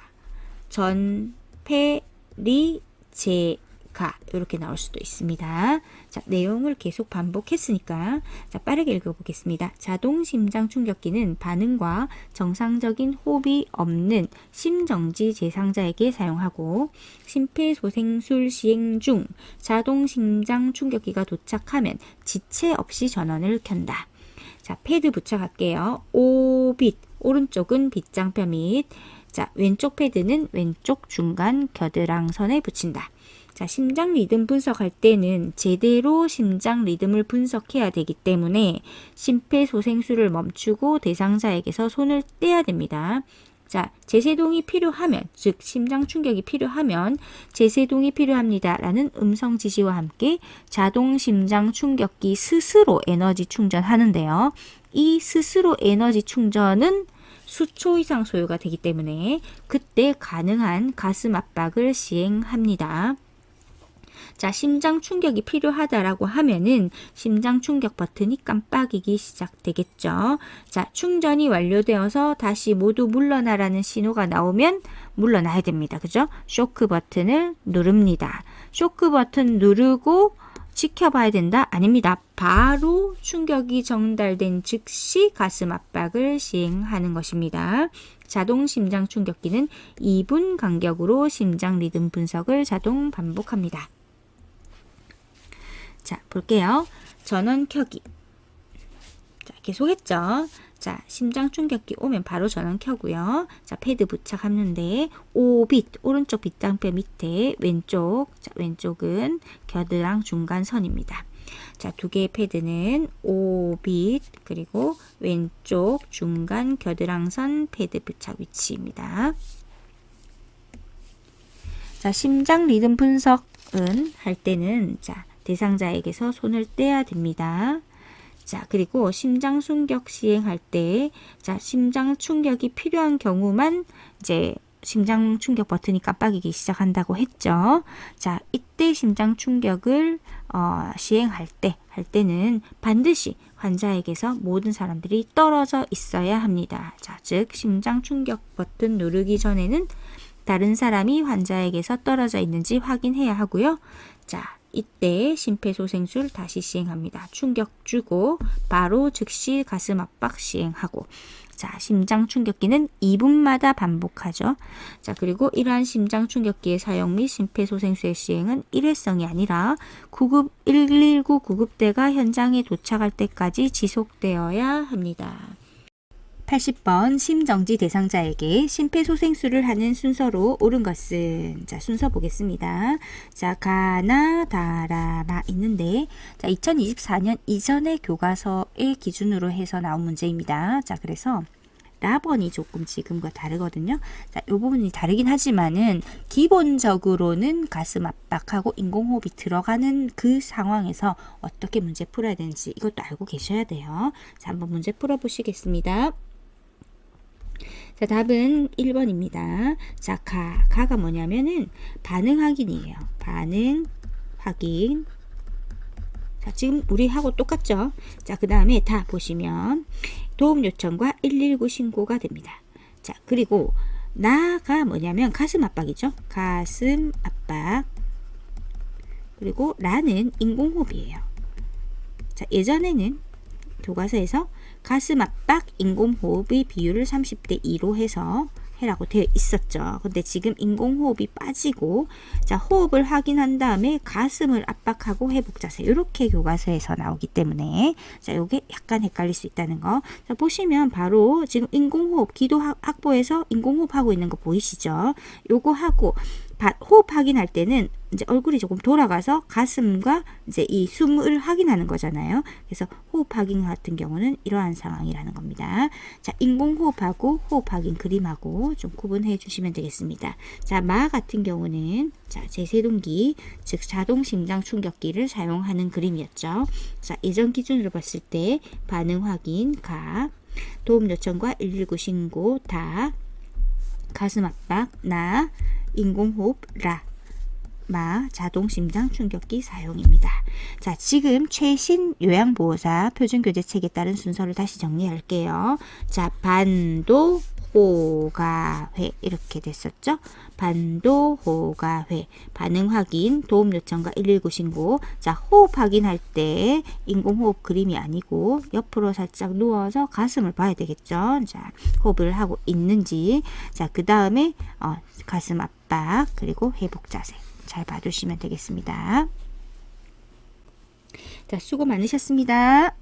전, 폐, 리, 제, 가 이렇게 나올 수도 있습니다. 자, 내용을 계속 반복했으니까 자, 빠르게 읽어보겠습니다. 자동 심장 충격기는 반응과 정상적인 호흡이 없는 심정지 대상자에게 사용하고 심폐소생술 시행 중 자동 심장 충격기가 도착하면 지체 없이 전원을 켠다. 자, 패드 부착할게요. 오빗 오른쪽은 빗장뼈 밑, 자, 왼쪽 패드는 왼쪽 중간 겨드랑선에 붙인다. 자, 심장 리듬 분석할 때는 제대로 심장 리듬을 분석해야 되기 때문에 심폐소생술을 멈추고 대상자에게서 손을 떼야 됩니다. 자, 제세동이 필요하면, 즉 심장 충격이 필요하면 제세동이 필요합니다 라는 음성 지시와 함께 자동 심장 충격기 스스로 에너지 충전하는데요. 이 스스로 에너지 충전은 수초 이상 소요가 되기 때문에 그때 가능한 가슴 압박을 시행합니다. 자, 심장 충격이 필요하다라고 하면은 심장 충격 버튼이 깜빡이기 시작되겠죠. 자, 충전이 완료되어서 다시 모두 물러나라는 신호가 나오면 물러나야 됩니다. 그죠? 쇼크 버튼을 누릅니다. 쇼크 버튼 누르고 지켜봐야 된다? 아닙니다. 바로 충격이 전달된 즉시 가슴 압박을 시행하는 것입니다. 자동 심장 충격기는 2분 간격으로 심장 리듬 분석을 자동 반복합니다. 자, 볼게요. 전원 켜기. 자, 계속했죠. 자, 심장 충격기 오면 바로 전원 켜고요. 자, 패드 부착하는데 오빗 오른쪽 빗장뼈 밑에 왼쪽, 자, 왼쪽은 겨드랑 중간선입니다. 자, 두 개의 패드는 오빗 그리고 왼쪽 중간 겨드랑선 패드 부착 위치입니다. 자, 심장 리듬 분석은 할 때는 자, 대상자에게서 손을 떼야 됩니다. 자, 그리고 심장 충격 시행할 때, 자, 심장 충격이 필요한 경우만 이제 심장 충격 버튼이 깜빡이기 시작한다고 했죠. 자, 이때 심장 충격을 시행할 때는 반드시 환자에게서 모든 사람들이 떨어져 있어야 합니다. 자, 즉 심장 충격 버튼 누르기 전에는 다른 사람이 환자에게서 떨어져 있는지 확인해야 하고요. 자, 이때 심폐소생술 다시 시행합니다. 충격 주고 바로 즉시 가슴 압박 시행하고, 자, 심장 충격기는 2분마다 반복하죠. 자, 그리고 이러한 심장 충격기의 사용 및 심폐소생술의 시행은 일회성이 아니라 119 구급대가 현장에 도착할 때까지 지속되어야 합니다. 80번 심정지 대상자에게 심폐소생술을 하는 순서로 옳은 것은, 자, 순서 보겠습니다. 자, 가나 다라마 있는데, 자, 2024년 이전의 교과서의 기준으로 해서 나온 문제입니다. 자, 그래서 라번이 조금 지금과 다르거든요. 자, 이 부분이 다르긴 하지만은 기본적으로는 가슴 압박하고 인공호흡이 들어가는 그 상황에서 어떻게 문제 풀어야 되는지 이것도 알고 계셔야 돼요. 자, 한번 문제 풀어 보시겠습니다. 자, 답은 1번입니다. 자, 가가 뭐냐면은 반응 확인이에요. 반응 확인. 자, 지금 우리하고 똑같죠? 자, 그 다음에 다 보시면 도움 요청과 119 신고가 됩니다. 자, 그리고 나가 뭐냐면 가슴 압박이죠. 가슴 압박. 그리고 라는 인공호흡이에요. 자, 예전에는 교과서에서 가슴 압박 인공호흡의 비율을 30대 2로 해서 해라고 되어 있었죠. 근데 지금 인공호흡이 빠지고, 자, 호흡을 확인한 다음에 가슴을 압박하고 회복 자세, 이렇게 교과서에서 나오기 때문에, 자, 요게 약간 헷갈릴 수 있다는 거. 자, 보시면 바로 지금 인공호흡 기도 학보에서 인공호흡 하고 있는 거 보이시죠? 요거 하고 호흡 확인할 때는 이제 얼굴이 조금 돌아가서 가슴과 이제 이 숨을 확인하는 거잖아요. 그래서 호흡 확인 같은 경우는 이러한 상황이라는 겁니다. 자, 인공호흡하고 호흡 확인 그림하고 좀 구분해 주시면 되겠습니다. 자, 마 같은 경우는 자, 제세동기, 즉 자동 심장 충격기를 사용하는 그림이었죠. 자, 예전 기준으로 봤을 때 반응 확인 가, 도움 요청과 119 신고 다, 가슴 압박 나, 인공호흡 라, 마, 자동 심장 충격기 사용입니다. 자, 지금 최신 요양보호사 표준교재책에 따른 순서를 다시 정리할게요. 자, 반도, 호가회 이렇게 됐었죠. 반도, 호가회, 반응 확인, 도움 요청과 119 신고. 자, 호흡 확인할 때 인공호흡 그림이 아니고 옆으로 살짝 누워서 가슴을 봐야 되겠죠. 자, 호흡을 하고 있는지. 자, 그 다음에 가슴 압박 그리고 회복 자세 잘 봐주시면 되겠습니다. 자, 수고 많으셨습니다.